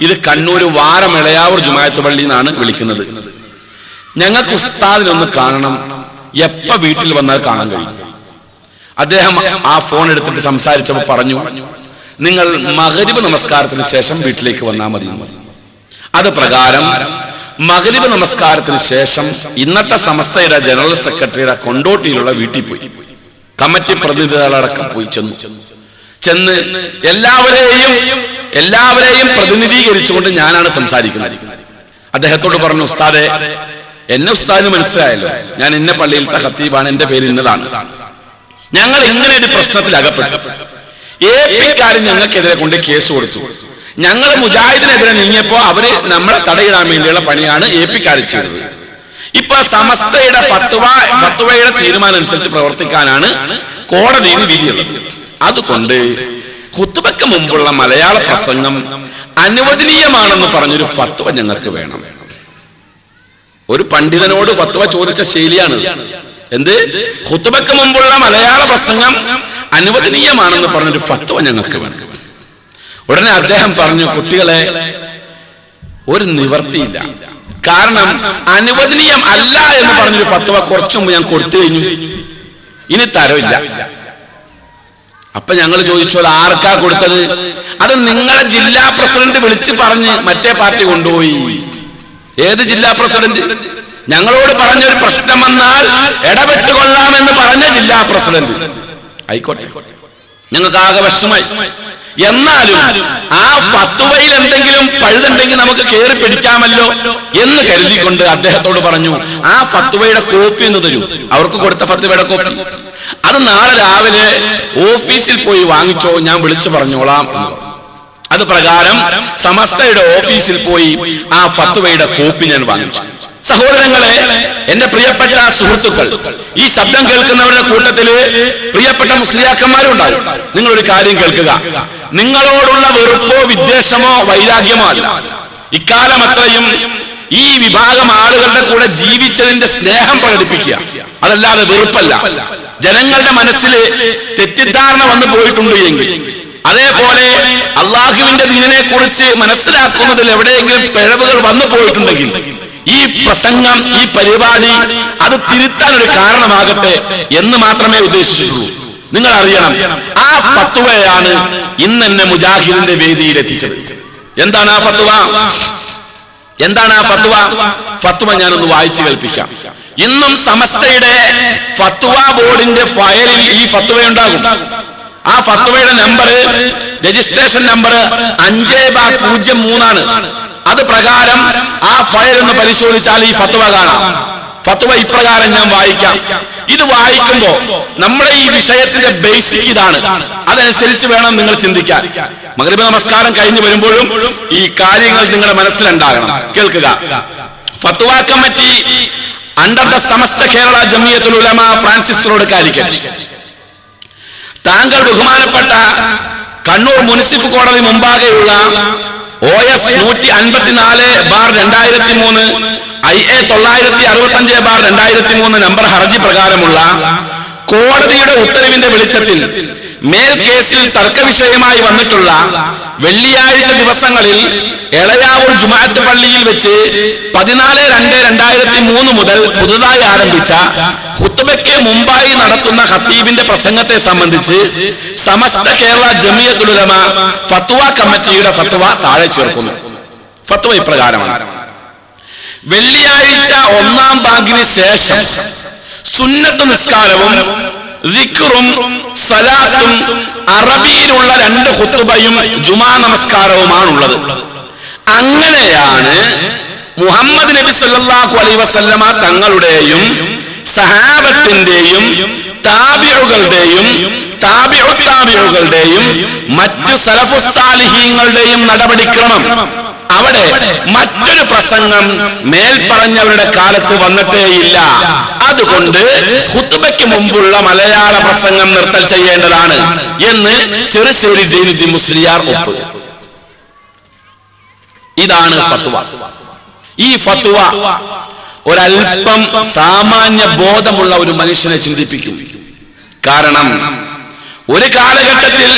ഇത് കണ്ണൂർ വാരം എളയാവൂർ ജുമാഅത്ത് പള്ളിയിൽ നിന്നാണ് വിളിക്കുന്നത്. ഞങ്ങൾക്ക് ഉസ്താദിനൊന്ന് കാണണം. എപ്പ വീട്ടിൽ വന്നാൽ കാണാൻ കഴിയും? അദ്ദേഹം ആ ഫോൺ എടുത്തിട്ട് സംസാരിച്ചപ്പോൾ പറഞ്ഞു, നിങ്ങൾ മഗ്രിബ് നമസ്കാരത്തിന് ശേഷം വീട്ടിലേക്ക് വന്നാൽ മതി. അത് പ്രകാരം മഗ്രിബ് നമസ്കാരത്തിന് ശേഷം ഇന്നത്തെ സമസ്തയുടെ ജനറൽ സെക്രട്ടറിയുടെ കൊണ്ടോട്ടിയിലുള്ള വീട്ടിൽ പോയി. കമ്മിറ്റി പ്രതിനിധികളടക്കം പോയി ചെന്ന് എല്ലാവരെയും പ്രതിനിധീകരിച്ചുകൊണ്ട് ഞാനാണ് സംസാരിക്കുന്നത്. അദ്ദേഹത്തോട് പറഞ്ഞു, ഉസ്താദെ, എന്നെ ഉസ്താദിന് മനസ്സിലായല്ലോ, ഞാൻ ഇന്ന പള്ളിയിലത്തെ ഖത്തീബാണ്, എന്റെ പേര് ഇന്നതാണ്. ഞങ്ങൾ ഇങ്ങനെ ഒരു പ്രശ്നത്തിൽ അകപ്പെട്ടു. ഏപിക്കാരും ഞങ്ങൾക്കെതിരെ കൊണ്ട് കേസ് കൊടുത്തു. ഞങ്ങൾ മുജാഹിദിനെതിരെ നീങ്ങിയപ്പോ അവര് നമ്മളെ തടയിടാൻ വേണ്ടിയുള്ള പണിയാണ് ഏപിക്കാർ ചെയ്തത്. ഇപ്പൊ സമസ്തയുടെ ഫത്വയുടെ തീരുമാനം അനുസരിച്ച് പ്രവർത്തിക്കാനാണ് കോടതിയിൽ വിധിയുള്ളത്. അതുകൊണ്ട് ഖുത്ബയ്ക്ക് മുമ്പുള്ള മലയാള പ്രസംഗം അനുവദനീയമാണെന്ന് പറഞ്ഞൊരു ഫത്വ ഞങ്ങൾക്ക് വേണം. ഒരു പണ്ഡിതനോട് ഫത്വ ചോദിച്ച ശൈലിയാണ്. എന്ത്? ഖുത്ബയ്ക്ക് മുമ്പുള്ള മലയാള പ്രസംഗം അനുവദനീയമാണെന്ന് പറഞ്ഞൊരു ഫത്വ ഞങ്ങൾക്ക് വേണം. ഉടനെ അദ്ദേഹം പറഞ്ഞു, കുട്ടികളെ, ഒരു നിവർത്തിയില്ല. കാരണം അനുവദനീയം അല്ല എന്ന് പറഞ്ഞൊരു ഫത്വ കുറച്ചു മുമ്പ് ഞാൻ കൊടുത്തു കഴിഞ്ഞു, ഇനി തരവില്ല. അപ്പൊ ഞങ്ങൾ ചോദിച്ചോ, ആർക്കാ കൊടുത്തത്? അത് നിങ്ങളെ ജില്ലാ പ്രസിഡന്റ് വിളിച്ച് പറഞ്ഞ് മറ്റേ പാർട്ടി കൊണ്ടുപോയി. ഏത് ജില്ലാ പ്രസിഡന്റ്? ഞങ്ങളോട് പറഞ്ഞൊരു പ്രശ്നം വന്നാൽ ഇടപെട്ടുകൊള്ളാമെന്ന് പറഞ്ഞ ജില്ലാ പ്രസിഡന്റ്. ആയിക്കോട്ടെ, ഞങ്ങൾക്ക് ആകെ വിഷമായി. എന്നാലും ആ ഫത്വയിൽ എന്തെങ്കിലും പഴുതുണ്ടെങ്കിൽ നമുക്ക് കയറി പിടിക്കാമല്ലോ എന്ന് കരുതിക്കൊണ്ട് അദ്ദേഹത്തോട് പറഞ്ഞു, ആ ഫത്വയുടെ കോപ്പി എന്ന് തരൂ. അവർക്ക് കൊടുത്ത ഫത്വയുടെ കോപ്പി അത് നാളെ രാവിലെ ഓഫീസിൽ പോയി വാങ്ങിച്ചോ, ഞാൻ വിളിച്ചു പറഞ്ഞോളാം. അത് പ്രകാരം സമസ്തയുടെ ഓഫീസിൽ പോയി ആ ഫത്വയുടെ കോപ്പി ഞാൻ വാങ്ങിച്ചു. സഹോദരങ്ങളെ, എന്റെ പ്രിയപ്പെട്ട സുഹൃത്തുക്കൾ, ഈ ശബ്ദം കേൾക്കുന്നവരുടെ കൂട്ടത്തില് പ്രിയപ്പെട്ട മുസ്ലിയാക്കന്മാരുണ്ടാവും. നിങ്ങളൊരു കാര്യം കേൾക്കുക. നിങ്ങളോടുള്ള വെറുപ്പോ വിദ്വേഷമോ വൈരാഗ്യമോ അല്ല. ഇക്കാലം അത്രയും ഈ വിഭാഗം ആളുകളുടെ കൂടെ ജീവിച്ചതിന്റെ സ്നേഹം പ്രകടിപ്പിക്കുക, അതല്ലാതെ വെറുപ്പല്ല. ജനങ്ങളുടെ മനസ്സിൽ തെറ്റിദ്ധാരണ വന്നു പോയിട്ടുണ്ട് എങ്കിൽ, അതേപോലെ അള്ളാഹുവിന്റെ ദീനിനെ കുറിച്ച് മനസ്സിലാക്കുന്നതിൽ എവിടെയെങ്കിലും പിഴവുകൾ വന്നു പോയിട്ടുണ്ടെങ്കിൽ ഈ പ്രസംഗം, ഈ പരിപാടി അത് തിരുത്താൻ ഒരു കാരണമാകട്ടെ എന്ന് മാത്രമേ ഉദ്ദേശിച്ചിട്ടുള്ളൂ. നിങ്ങൾ അറിയണം, ആ ഫത്വയാണ് ഇന്ന് എന്നെ മുജാഹിദിന്റെ വേദിയിൽ എത്തിച്ചത്. എന്താണ് ആ ഫത്വ? എന്താണ് ആ ഫത്വ? ഫത്വ ഞാനൊന്ന് വായിച്ചു കേൾപ്പിക്കാം. ഇന്നും സമസ്തയുടെ ഫത്വ ബോർഡിന്റെ ഫയലിൽ ഈ ഫത്വ ഉണ്ടാകും. ആ ഫത്വയുടെ നമ്പർ, രജിസ്ട്രേഷൻ നമ്പർ 5/03 ആണ്. അത് പ്രകാരം ആ ഫയൽ ഒന്ന് പരിശോധിച്ചാൽ ഈ ഫത്വ കാണാം. ഫത്വ ഇപ്രകാരം ഞാൻ വായിക്കാം. ഇത് വായിക്കുമ്പോ നമ്മുടെ ഈ വിഷയത്തിന്റെ ബേസിക് ഇതാണ്. അതനുസരിച്ച് വേണം നിങ്ങൾ ചിന്തിക്കാൻ. മഗ്രിബ് നമസ്കാരം കഴിഞ്ഞു വരുമ്പോഴും ഈ കാര്യങ്ങൾ നിങ്ങളുടെ മനസ്സിലുണ്ടാകണം. കേൾക്കുക. ഫത്വ committee under the Samastha Kerala Jamiyyathul Ulama Francis road Calicut, താങ്കൾ ബഹുമാനപ്പെട്ട കണ്ണൂർ മുനിസിപ്പൽ കോടതി മുമ്പാകെയുള്ള OS 154/2003 IA 965/2003 നമ്പർ ഹർജി പ്രകാരമുള്ള കോടതിയുടെ ഉത്തരവിന്റെ വെളിച്ചത്തിൽ മേൽ കേസിൽ തർക്കവിഷയമായി വന്നിട്ടുള്ള വെള്ളിയാഴ്ച ദിവസങ്ങളിൽ എളയാവൂർ ജുമാഅത്ത് പള്ളിയിൽ വെച്ച് 14/2/2003 മുതൽ പുതുതായി ആരംഭിച്ച ഖുത്ബയ്ക്ക് മുമ്പായി നടത്തുന്ന ഖത്തീബിന്റെ പ്രസംഗത്തെ സംബന്ധിച്ച് സമസ്ത കേരള ജമിയത്തുൽ ഉലമ ഫത്വ കമ്മിറ്റിയുടെ ഫത്വ താഴെ ചേർക്കുന്നു. ഫത്വ ഇപ്രകാരമാണ്: വെള്ളിയാഴ്ച ഒന്നാം ബാങ്കിന് ശേഷം സുന്നത്ത് നിസ്കാരവും ദിക്റും സലാത്തും അറബിയിലുള്ള 2 ഖുത്ബയും ജുമാ നമസ്കാരവുമാണുള്ളത്. അങ്ങനെയാണ് മുഹമ്മദ് നബി സല്ലല്ലാഹു അലൈഹി വസല്ലമ തങ്ങളുടെയും സഹാബത്തിന്റെയും താബിഉകളുടെയും താബിഉ താബിഉകളുടെയും മറ്റു സലഫുസ് സാലിഹീങ്ങളുടെയും നടപടിക്രമം. അവിടെ മറ്റൊരു പ്രസംഗം മേൽപ്പറഞ്ഞവരുടെ കാലത്ത് വന്നിട്ടേയില്ല. അതുകൊണ്ട് ഖുത്ബയ്ക്ക് മുമ്പുള്ള മലയാള പ്രസംഗം നിർത്തൽ ചെയ്യേണ്ടതാണ് എന്ന് ചെറുശ്ശേരി സൈനുദ്ദീൻ മുസ്ലിയാർ ഒപ്പ്. ഇതാണ് ഫത്വ. ഈ ഫത്വ ഒരൽപ്പം സാമാന്യ ബോധമുള്ള ഒരു മനുഷ്യനെ ചിന്തിപ്പിക്കും. കാരണം ഒരു കാലഘട്ടത്തിൽ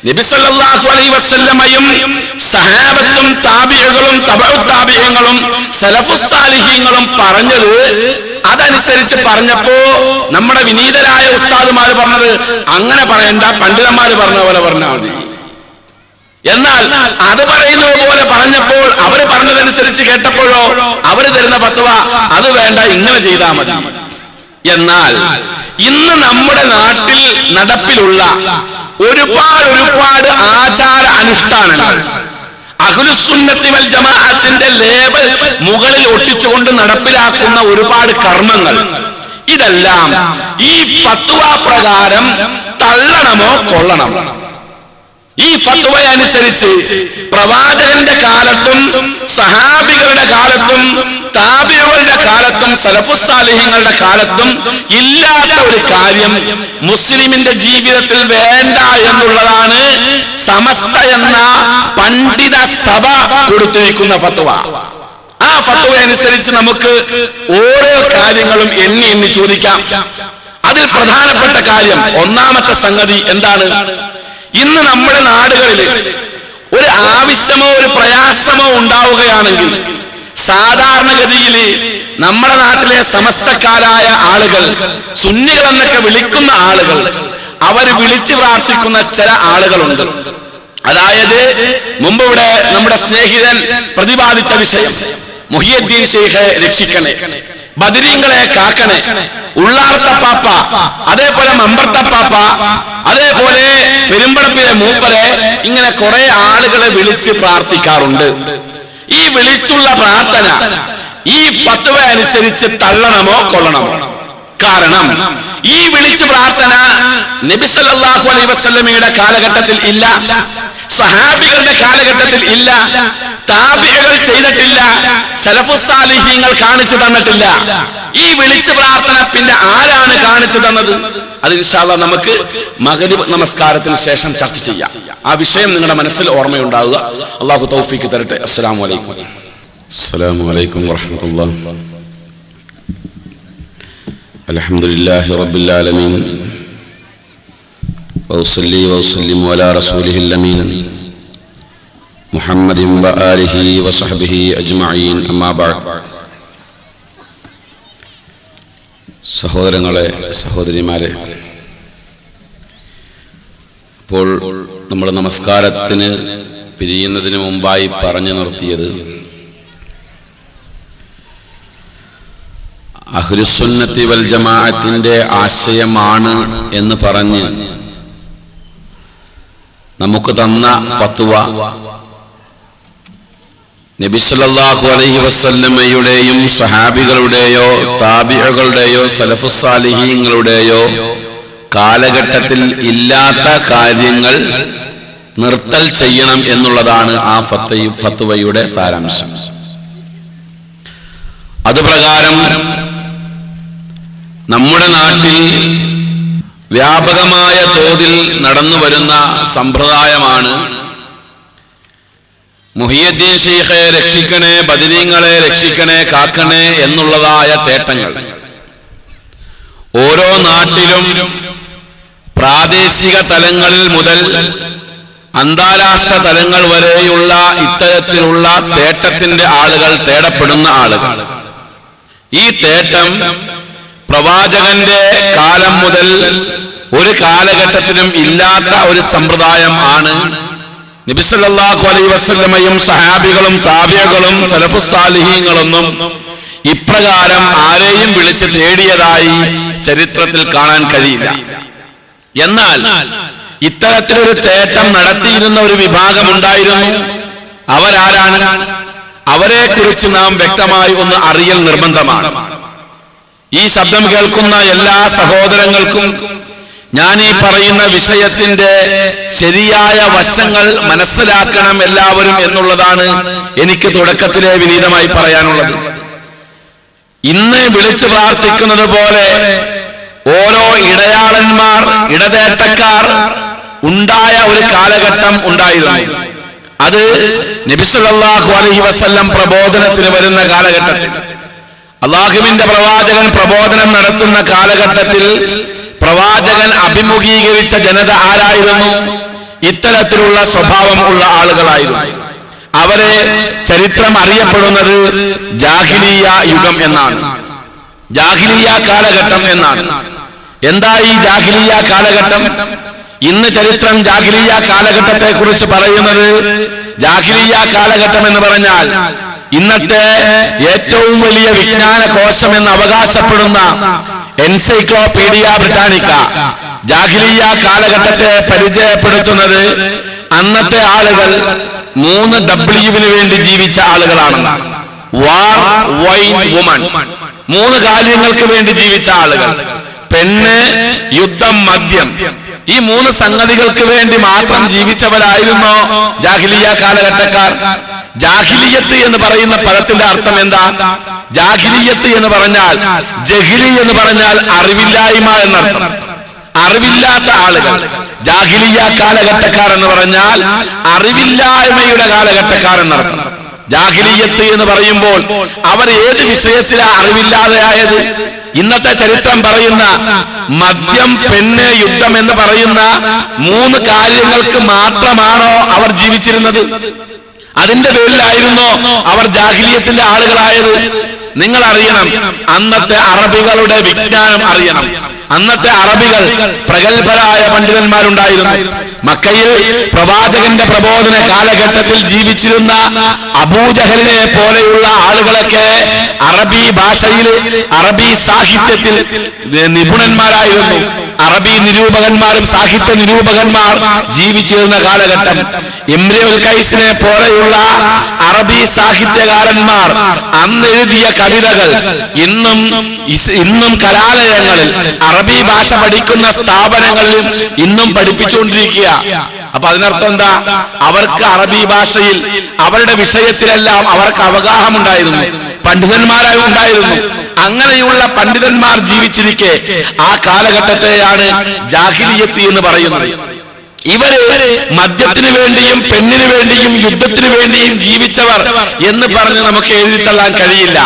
നബി സല്ലല്ലാഹു അലൈഹി വസല്ലമയും സഹാബത്തും താബിഈകളും തബഉ താബിഈങ്ങളും സലഫുസ് സാലിഹീങ്ങളും പറഞ്ഞത് അതനുസരിച്ച് പറഞ്ഞപ്പോ നമ്മുടെ വിനീതരായ ഉസ്താദുമാർ പറഞ്ഞത് അങ്ങനെ പറയണ്ട, പണ്ഡിതന്മാർ പറഞ്ഞ പോലെ പറഞ്ഞാൽ മതി. എന്നാൽ അത് പറയുന്നത് പോലെ പറഞ്ഞപ്പോൾ അവർ പറഞ്ഞതനുസരിച്ച് കേട്ടപ്പോഴോ അവര് തരുന്ന ഫത്വ അത് വേണ്ട, ഇങ്ങനെ ചെയ്താൽ മതി. എന്നാൽ ഇന്ന് നമ്മുടെ നാട്ടിൽ നടപ്പിലുള്ള ഒരുപാട് ആചാര അനുഷ്ഠാനങ്ങൾ, അഹ്ലുസുന്നത്തി വൽ ജമാഅത്തിന്റെ ലേബൽ മുകളിൽ ഒട്ടിച്ചുകൊണ്ട് നടപ്പിലാക്കുന്ന ഒരുപാട് കർമ്മങ്ങൾ, ഇതെല്ലാം ഈ ഫത്വ പ്രകാരം തള്ളണമോ കൊള്ളണമോ? ഈ ഫത്വ അനുസരിച്ച് പ്രവാചകന്റെ കാലത്തും സഹാബികളുടെ കാലത്തും താബിഈകളുടെ കാലത്തും സലഫുസ് സാലിഹീങ്ങളുടെ കാലത്തും ഇല്ലാത്ത ഒരു കാര്യം മുസ്ലിമിന്റെ ജീവിതത്തിൽ വേണ്ട എന്നുള്ളതാണ് സമസ്ത എന്ന പണ്ഡിത സഭ കൊടുത്തിരിക്കുന്ന ഫത്വ. ആ ഫത്വ അനുസരിച്ച് നമുക്ക് ഓരോ കാര്യങ്ങളും എണ്ണി ചോദിക്കാം. അതിൽ പ്രധാനപ്പെട്ട കാര്യം, ഒന്നാമത്തെ സംഗതി എന്താണ്? ഇന്ന് നമ്മുടെ നാടുകളിൽ ഒരു ആവശ്യമോ ഒരു പ്രയാസമോ ഉണ്ടാവുകയാണെങ്കിൽ സാധാരണഗതിയിൽ നമ്മുടെ നാട്ടിലെ സമസ്തക്കാരായ ആളുകൾ, സുന്നികൾ എന്നൊക്കെ വിളിക്കുന്ന ആളുകൾ, അവർ വിളിച്ചു പ്രാർത്ഥിക്കുന്ന ചില ആളുകളുണ്ട്. അതായത് മുമ്പ് ഇവിടെ നമ്മുടെ സ്നേഹിതൻ പ്രതിപാദിച്ച വിഷയം, മുഹിയുദ്ദീൻ ശൈഖെ രക്ഷിക്കണേ, ബദരീങ്ങളെ കാക്കണേ, ഉള്ളാർത്തപ്പാപ്പ, അതേപോലെ മമ്പർത്തപ്പാപ്പ, അതേപോലെ പെരുമ്പടപ്പിലെ മൂപ്പരെ, ഇങ്ങനെ കുറെ ആളുകളെ വിളിച്ച് പ്രാർത്ഥിക്കാറുണ്ട്. ഈ വിളിച്ചുള്ള പ്രാർത്ഥന ഈ ഫത്വ അനുസരിച്ച് തള്ളണമോ കൊള്ളണമോ? കാരണം ഈ വിളിച്ച് പ്രാർത്ഥന നബി സല്ലല്ലാഹു അലൈഹി വസല്ലമയുടെ കാലഘട്ടത്തിൽ ഇല്ല, സഹാബികളുടെ കാലഘട്ടത്തിൽ ഇല്ല, താബിഈകൾ ചെയ്തിട്ടില്ല, സലഫുസ് സാലിഹീങ്ങൾ കാണിച്ചു തന്നിട്ടില്ല. ഈ വിളിച്ച് പ്രാർത്ഥന പിന്നെ ആരാണ് കാണിച്ചു തന്നത്? അത് ഇൻഷാ അല്ലാഹ് നമുക്ക് മഗ്രിബ് നമസ്കാരത്തിന് ശേഷം ചർച്ച ചെയ്യാം. ആ വിഷയം നിങ്ങളുടെ മനസ്സിൽ ഓർമ്മയുണ്ടാവുക. അല്ലാഹു തൗഫീഖ് തരട്ടെ. അസ്സലാമു അലൈക്കും. അസ്സലാമു അലൈക്കും വറഹ്മത്തുള്ളാഹി. അൽഹംദുലില്ലാഹി റബ്ബിൽ ആലമീൻ വഉസല്ലി വഉസല്ലിമു അലാ റസൂലിഹിൽ അമീൻ മുഹമ്മദിൻ വആലിഹി വസഹ്ബിഹി അജ്മഈൻ. അമ്മാ ബഅദ്. സഹോദരങ്ങളെ, സഹോദരിമാരെ, ഇപ്പോൾ നമ്മൾ നമസ്കാരത്തിന് പിരിയുന്നതിന് മുമ്പായി പറഞ്ഞു നിർത്തിയത് അഹ്ലുസുന്നത്തി വൽ ജമാഅത്തിന്റെ ആശയമാണ് എന്ന് പറഞ്ഞ് നമുക്ക് തന്ന ഫത്വ നബി സല്ലല്ലാഹു അലൈഹി വസല്ലമയുടെയും സ്വഹാബികളുടെയോ താബിഈകളുടെയോ സലഫുസ് സാലിഹീങ്ങളുടെയോ കാലഘട്ടത്തിൽ ഇല്ലാത്ത കാര്യങ്ങൾ നിർത്തൽ ചെയ്യണം എന്നുള്ളതാണ് ആ ഫത്വയുടെ സാരാംശം. അതുപ്രകാരം നമ്മുടെ നാട്ടിൽ വ്യാപകമായ തോതിൽ നടന്നു വരുന്ന സമ്പ്രദായമാണ് മുഹിയുദ്ദീൻ ശൈഖെ രക്ഷിക്കണേ, ബദരീങ്ങളെ രക്ഷിക്കണേ, കാക്കണേ എന്നുള്ളതായ തേട്ടങ്ങൾ. ഓരോ നാട്ടിലും പ്രാദേശിക തലങ്ങളിൽ മുതൽ അന്താരാഷ്ട്ര തലങ്ങൾ വരെയുള്ള ഇത്തരത്തിലുള്ള തേട്ടത്തിന്റെ ആളുകൾ, തേടപ്പെടുന്ന ആളുകൾ. ഈ തേട്ടം പ്രവാചകന്റെ കാലം മുതൽ ഒരു കാലഘട്ടത്തിലും ഇല്ലാത്ത ഒരു സമ്പ്രദായം ആണ്. നബി സല്ലല്ലാഹു അലൈഹി വസല്ലമയും സഹാബികളും താബിഈകളും സലഫുസ് സാലിഹീങ്ങളൊന്നും ഇപ്രകാരം ആരെയും വിളിച്ച് തേടിയതായി ചരിത്രത്തിൽ കാണാൻ കഴിയില്ല. എന്നാൽ ഇത്തരത്തിലൊരു തേട്ടം നടത്തിയിരുന്ന ഒരു വിഭാഗമുണ്ടായിരുന്നു. അവരാരാണ്? അവരെ കുറിച്ച് നാം വ്യക്തമായി ഒന്ന് അറിയൽ നിർബന്ധമാണ്. ഈ ശബ്ദം കേൾക്കുന്ന എല്ലാ സഹോദരങ്ങൾക്കും ഞാൻ ഈ പറയുന്ന വിഷയത്തിന്റെ ശരിയായ വശങ്ങൾ മനസ്സിലാക്കണം എല്ലാവരും എന്നുള്ളതാണ് എനിക്ക് തുടക്കത്തിലെ വിനീതമായി പറയാനുള്ളത്. ഇന്ന് വിളിച്ചു പ്രാർത്ഥിക്കുന്നത് പോലെ ഓരോ ഇടയാളന്മാർ, ഇടതേട്ടക്കാർ ഉണ്ടായ ഒരു കാലഘട്ടം ഉണ്ടായിരുന്നു. അത് നബി സല്ലല്ലാഹു അലൈഹി വസല്ലം പ്രബോധനത്തിന് വരുന്ന കാലഘട്ടത്തിൽ, അല്ലാഹുവിന്റെ പ്രവാചകൻ പ്രബോധനം നടത്തുന്ന കാലഘട്ടത്തിൽ പ്രവാചകൻ അഭിമുഖീകരിച്ച ജനത ആരായിരുന്നു? ഇത്തരത്തിലുള്ള സ്വഭാവം ഉള്ള ആളുകളായിരുന്നു. അവരെ ചരിത്രം അറിയപ്പെടുന്നത് ജാഹിലിയ യുഗം എന്നാണ്, ജാഹിലിയ കാലഘട്ടം എന്നാണ്. എന്താ ഈ ജാഹിലിയ കാലഘട്ടം? ഇന്ന് ചരിത്രം ജാഹിലിയ കാലഘട്ടത്തെ കുറിച്ച് പറയുന്നത്, ജാഹിലിയ കാലഘട്ടം എന്ന് പറഞ്ഞാൽ ഇന്നത്തെ ഏറ്റവും വലിയ വിജ്ഞാന കോശം എന്ന് അവകാശപ്പെടുന്ന എൻസൈക്ലോപീഡിയ ബ്രിട്ടാനിക്ക ജാഹിലിയ കാലഘട്ടത്തെ പരിചയപ്പെടുത്തുന്നത് അന്നത്തെ ആളുകൾ 3 W വേണ്ടി ജീവിച്ച ആളുകളാണെന്നാണ്. വാർ, വൈൻ, വുമൺ. 3 കാര്യങ്ങൾക്ക് വേണ്ടി ജീവിച്ച ആളുകൾ. പെണ്ണ്, യുദ്ധം, മദ്യം. ഈ 3 സംഗതികൾക്ക് വേണ്ടി മാത്രം ജീവിച്ചവരായിരുന്നോ ജാഹിലിയ കാലഘട്ടക്കാർ? ജാഹിലിയത്ത് എന്ന് പറയുന്ന പദത്തിന്റെ അർത്ഥം എന്താ? ജാഹിലിയത്ത് എന്ന് പറഞ്ഞാൽ, ജഹിലി എന്ന് പറഞ്ഞാൽ അറിവില്ലായ്മ എന്നർത്ഥം. അറിവില്ലാത്ത ആളുകൾ. ജാഹിലിയ കാലഘട്ടക്കാർ എന്ന് പറഞ്ഞാൽ അറിവില്ലായ്മയുടെ കാലഘട്ടക്കാർ എന്നർത്ഥം. ജാഹിലിയത്ത് എന്ന് പറയുമ്പോൾ അവർ ഏത് വിഷയത്തിലാണ് അറിവില്ലാതെയായത്? ഇന്നത്തെ ചരിത്രം പറയുന്ന മദ്യം, പെണ്ണ്, യുദ്ധം എന്ന് പറയുന്ന 3 കാര്യങ്ങൾക്ക് മാത്രമാണോ അവർ ജീവിച്ചിരുന്നത്? അതിന്റെ പേരിലായിരുന്നോ അവർ ജാഹിലിയത്തിന്റെ ആളുകളായത്? നിങ്ങൾ അറിയണം, അന്നത്തെ അറബികളുടെ വിജ്ഞാനം അറിയണം. അന്നത്തെ അറബികൾ പ്രഗത്ഭരായ പണ്ഡിതന്മാരുണ്ടായിരുന്നു. മക്കയിൽ പ്രവാചകന്റെ പ്രബോധന കാലഘട്ടത്തിൽ ജീവിച്ചിരുന്ന അബൂജഹലിനെ പോലെയുള്ള ആളുകളൊക്കെ അറബി ഭാഷയിൽ, അറബി സാഹിത്യത്തിൽ നിപുണന്മാരായിരുന്നു. അറബി നിരൂപകന്മാരും സാഹിത്യ നിരൂപകന്മാർ ജീവിച്ചിരുന്ന കാലഘട്ടം. ഇംറുൽ ഖൈസിനെ പോലെയുള്ള അറബി സാഹിത്യകാരന്മാർ അന്ന് എഴുതിയ കവിതകൾ ഇന്നും കലാലയങ്ങളിൽ, അറബി ഭാഷ പഠിക്കുന്ന സ്ഥാപനങ്ങളിലും ഇന്നും പഠിപ്പിച്ചുകൊണ്ടിരിക്കുക. അപ്പൊ അതിനർത്ഥം എന്താ? അവർക്ക് അറബി ഭാഷയിൽ അവരുടെ വിഷയത്തിലെല്ലാം അവർക്ക് അവഗാഹമുണ്ടായിരുന്നു, പണ്ഡിതന്മാരായി ഉണ്ടായിരുന്നു. അങ്ങനെയുള്ള പണ്ഡിതന്മാർ ജീവിച്ചിരിക്കെ ആ കാലഘട്ടത്തെയാണ് ജാഹിലിയത്ത് എന്ന് പറയുന്നത്. ഇവര് മദ്യത്തിന് വേണ്ടിയും പെണ്ണിന് വേണ്ടിയും യുദ്ധത്തിന് വേണ്ടിയും ജീവിച്ചവർ എന്ന് പറഞ്ഞ് നമുക്ക് എഴുതിത്തള്ളാൻ കഴിയില്ല.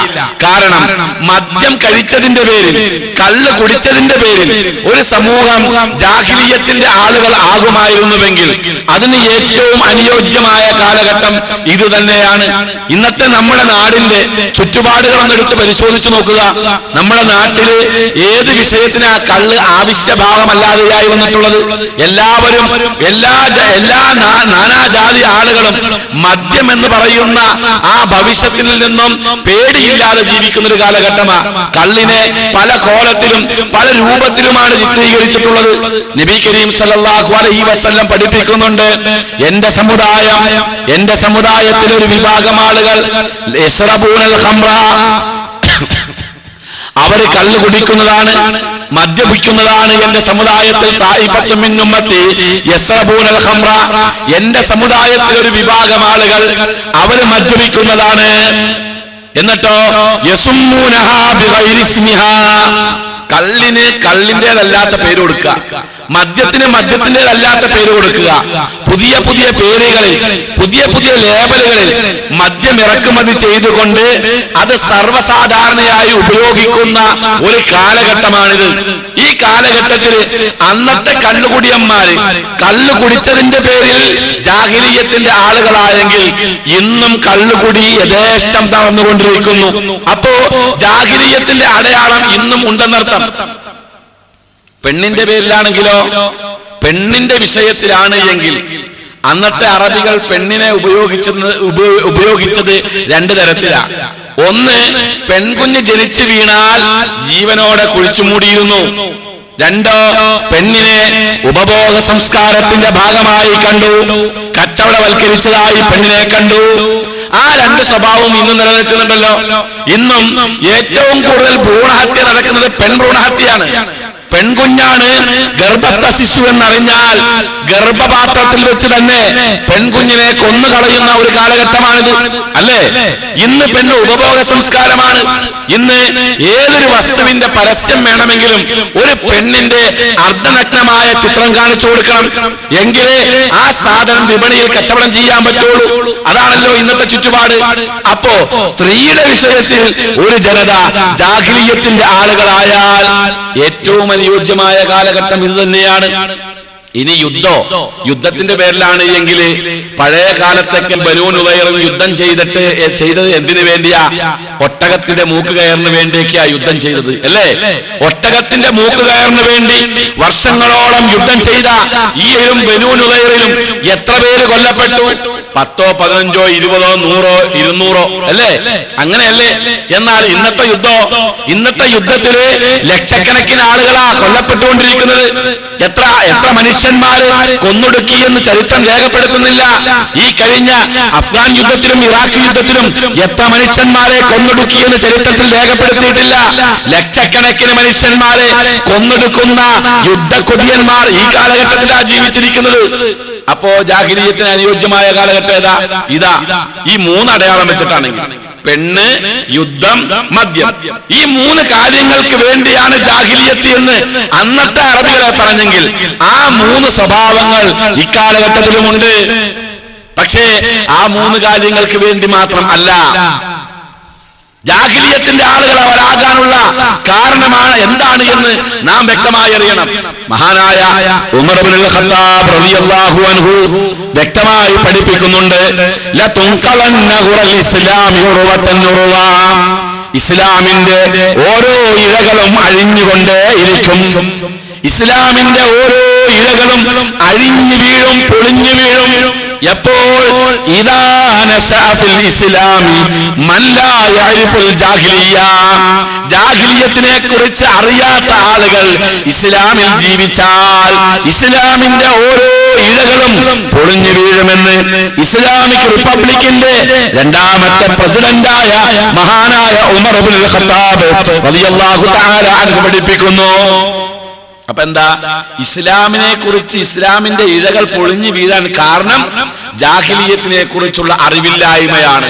കാരണം മദ്യം കഴിച്ചതിന്റെ പേരിൽ, കള്ള് കുടിച്ചതിന്റെ പേരിൽ ഒരു സമൂഹം ജാഹിലിയത്തിന്റെ ആളുകൾ ആകുമായിരുന്നുവെങ്കിൽ അതിന് ഏറ്റവും അനുയോജ്യമായ കാലഘട്ടം ഇത് തന്നെയാണ്. ഇന്നത്തെ നമ്മുടെ നാടിന്റെ ചുറ്റുപാടുകളൊന്നും എടുത്ത് പരിശോധിച്ചു നോക്കുക. നമ്മുടെ നാട്ടില് ഏത് വിഷയത്തിനാ കള്ള് ആവശ്യഭാവമല്ലാതെയായി വന്നിട്ടുള്ളത്? എല്ലാവരും എല്ലാ നാനാജാതി ആളുകളും മദ്യം എന്ന് പറയുന്ന ആ ഭവിഷ്യത്തിൽ നിന്നും പേടിയില്ലാതെ ജീവിക്കുന്ന ഒരു കാലഘട്ടമാണ്. കള്ളിനെ പല കോലത്തിലും പല രൂപത്തിലുമാണ് ചിത്രീകരിച്ചിട്ടുള്ളത്. നബി കരീം സല്ലല്ലാഹു അലൈഹി വസല്ലം പഠിപ്പിക്കുന്നുണ്ട്, എന്റെ സമുദായത്തിൽ ഒരു വിഭാഗം ആളുകൾ യശ്റബൂനൽ ഖംറ, അവര് കള്ള് കുടിക്കുന്നതാണ്, മദ്യപിക്കുന്നതാണ്. എന്റെ സമുദായത്തിൽ തായിഫത്തും മിൻ ഉമ്മത്തി യശ്റബൂനൽ ഖംറ, എന്റെ സമുദായത്തിൽ ഒരു വിഭാഗം ആളുകൾ അവര് മദ്യപിക്കുന്നതാണ്. എന്നിട്ടോ യസുമ്മൂനഹാ ബിഗൈരി ഇസ്മിഹാ, കള്ളിന് കള്ളിന്റേതല്ലാത്ത പേര് കൊടുക്കുക, മദ്യത്തിന് മദ്യത്തിൻ്റെതല്ലാത്ത പേര് കൊടുക്കുക, പുതിയ പുതിയ പേരുകളിൽ പുതിയ പുതിയ ലേബലുകളിൽ മദ്യം ഇറക്കുമതി ചെയ്തുകൊണ്ട് അത് സർവ്വസാധാരണയായി ഉപയോഗിക്കുന്ന ഒരു കാലഘട്ടമാണിത്. ഈ കാലഘട്ടത്തിൽ അന്നത്തെ കള്ളുകുടിയന്മാര് കള്ളു കുടിച്ചതിന്റെ പേരിൽ ജാഹിലിയ്യത്തിന്റെ ആളുകളായെങ്കിൽ ഇന്നും കള്ളുകുടി യഥേഷ്ടം നടന്നുകൊണ്ടിരിക്കുന്നു. അപ്പോ ജാഹിലിയ്യത്തിന്റെ അടയാളം ഇന്നും ഉണ്ടെന്നർത്ഥം. പെണ്ണിന്റെ പേരിലാണെങ്കിലോ, പെണ്ണിന്റെ വിഷയത്തിലാണ് എങ്കിൽ അന്നത്തെ അറബികൾ പെണ്ണിനെ ഉപയോഗിച്ചത് രണ്ടു തരത്തിലാണ്. ഒന്ന്, പെൺകുഞ്ഞ് ജനിച്ചു വീണാൽ ജീവനോടെ കുഴിച്ചു മൂടിയിരുന്നു. രണ്ടോ, പെണ്ണിനെ ഉപഭോഗ സംസ്കാരത്തിന്റെ ഭാഗമായി കണ്ടു, കച്ചവടവൽക്കരിച്ചതായി പെണ്ണിനെ കണ്ടു. ആ രണ്ട് സ്വഭാവവും ഇന്നും നിലനിൽക്കുന്നുണ്ടല്ലോ. ഇന്നും ഏറ്റവും കൂടുതൽ ഭ്രൂണഹത്യ നടക്കുന്നത് പെൺഭ്രൂണഹത്യയാണ്. പെൺകുഞ്ഞാണ് ഗർഭസ്ഥ ശിശു എന്നറിഞ്ഞാൽ ഗർഭപാത്രത്തിൽ വെച്ച് തന്നെ പെൺകുഞ്ഞിനെ കൊന്നുകളയുന്ന ഒരു കാലഘട്ടമാണിത്, അല്ലേ? ഇന്ന് പെണ്ണ് ഉപഭോഗ സംസ്കാരമാണ്. ഇന്ന് ഏതൊരു വസ്തുവിന്റെ പരസ്യം വേണമെങ്കിലും ഒരു പെണ്ണിന്റെ അർദ്ധനഗ്നമായ ചിത്രം കാണിച്ചു കൊടുക്കണം, എങ്കിലേ ആ സാധനം വിപണിയിൽ കച്ചവടം ചെയ്യാൻ പറ്റുള്ളൂ. അതാണല്ലോ ഇന്നത്തെ ചുറ്റുപാട്. അപ്പോ സ്ത്രീയുടെ വിഷയത്തിൽ ഒരു ജനത ജാഹിലിയ്യത്തിന്റെ ആളുകളായാൽ ഏറ്റവും അനുയോജ്യമായ കാലഘട്ടം ഇത് തന്നെയാണ്. ഇനി യുദ്ധത്തിന്റെ പേരിലാണ് എങ്കിൽ പഴയ കാലത്തൊക്കെ ബനൂ നുദൈറും യുദ്ധം ചെയ്തത് എന്തിനു വേണ്ടിയാ? ഒട്ടകത്തിന്റെ മൂക്ക് കയറിന് വേണ്ടിയൊക്കെയാ യുദ്ധം ചെയ്തത്, അല്ലേ? ഒട്ടകത്തിന്റെ മൂക്ക് കയറിന് വേണ്ടി വർഷങ്ങളോളം യുദ്ധം ചെയ്ത ഈ ബനൂ നുദൈറിലും എത്ര പേര് കൊല്ലപ്പെട്ടു? 10, 15, 20, 100, 200, അല്ലേ? അങ്ങനെയല്ലേ? എന്നാൽ ഇന്നത്തെ യുദ്ധത്തില് ലക്ഷക്കണക്കിന് ആളുകളാ കൊല്ലപ്പെട്ടുകൊണ്ടിരിക്കുന്നത്. എത്ര മനുഷ്യന്മാര് കൊന്നൊടുക്കി എന്ന് ചരിത്രം രേഖപ്പെടുത്തുന്നില്ല. ഈ കഴിഞ്ഞ അഫ്ഗാൻ യുദ്ധത്തിലും ഇറാഖ് യുദ്ധത്തിലും എത്ര മനുഷ്യന്മാരെ കൊന്നൊടുക്കി എന്ന് ചരിത്രത്തിൽ രേഖപ്പെടുത്തിയിട്ടില്ല. ലക്ഷക്കണക്കിന് മനുഷ്യന്മാരെ കൊന്നൊടുക്കുന്ന യുദ്ധക്കൊതിയന്മാർ ഈ കാലഘട്ടത്തിലാണ് ജീവിച്ചിരിക്കുന്നത്. അപ്പോ ജാഹിലിയ്യത്തിന് അനുയോജ്യമായ കാലഘട്ടം ഇതാ ഈ 3 അടയാളം വെച്ചിട്ടാണെങ്കിൽ പെണ്ണ്, യുദ്ധം, മദ്യം, ഈ 3 കാര്യങ്ങൾക്ക് വേണ്ടിയാണ് ജാഹിലിയ്യത്ത് എന്ന് അന്നത്തെ അറബികളെ പറഞ്ഞെങ്കിൽ ആ 3 സ്വഭാവങ്ങൾ ഇക്കാലഘട്ടത്തിലുമുണ്ട്. പക്ഷേ ആ 3 കാര്യങ്ങൾക്ക് വേണ്ടി മാത്രം അല്ല. ജാഹിലിയ്യത്തിന്റെ ആളുകൾ അവരാകാനുള്ള കാരണമാണ് എന്താണ് എന്ന് നാം വ്യക്തമായി അറിയണം. മഹാനായ ഉമർ ഇബ്നുൽ ഖത്താബ് റളിയല്ലാഹു അൻഹു വ്യക്തമായി പഠിപ്പിക്കുന്നുണ്ട്, ഇസ്ലാമിന്റെ ഓരോ ഇഴകളും അഴിഞ്ഞുകൊണ്ടേയിരിക്കും. ഇസ്ലാമിന്റെ ഓരോ ഇഴകളും അഴിഞ്ഞു വീഴും, പൊളിഞ്ഞു വീഴും. എപ്പോൾ? ജാഹിലിയ്യത്തിനെ കുറിച്ച് അറിയാത്ത ആളുകൾ ഇസ്ലാമിൽ ജീവിച്ചാൽ ഇസ്ലാമിന്റെ ഓരോ ഇഴകളും പൊളിഞ്ഞു വീഴുമെന്ന് ഇസ്ലാമിക് റിപ്പബ്ലിക്കിന്റെ 2ാമത്തെ പ്രസിഡന്റായ മഹാനായ ഉമർ ഇബ്നുൽ ഖത്താബ് റളിയല്ലാഹു തആല അൻഹു പഠിപ്പിക്കുന്നു. അപ്പൊ എന്താ? ഇസ്ലാമിനെ കുറിച്ച് ഇസ്ലാമിന്റെ ഇഴകൾ പൊളിഞ്ഞു വീഴാൻ കാരണം ജാഹിലിയ്യത്തിനെ കുറിച്ചുള്ള അറിവില്ലായ്മയാണ്.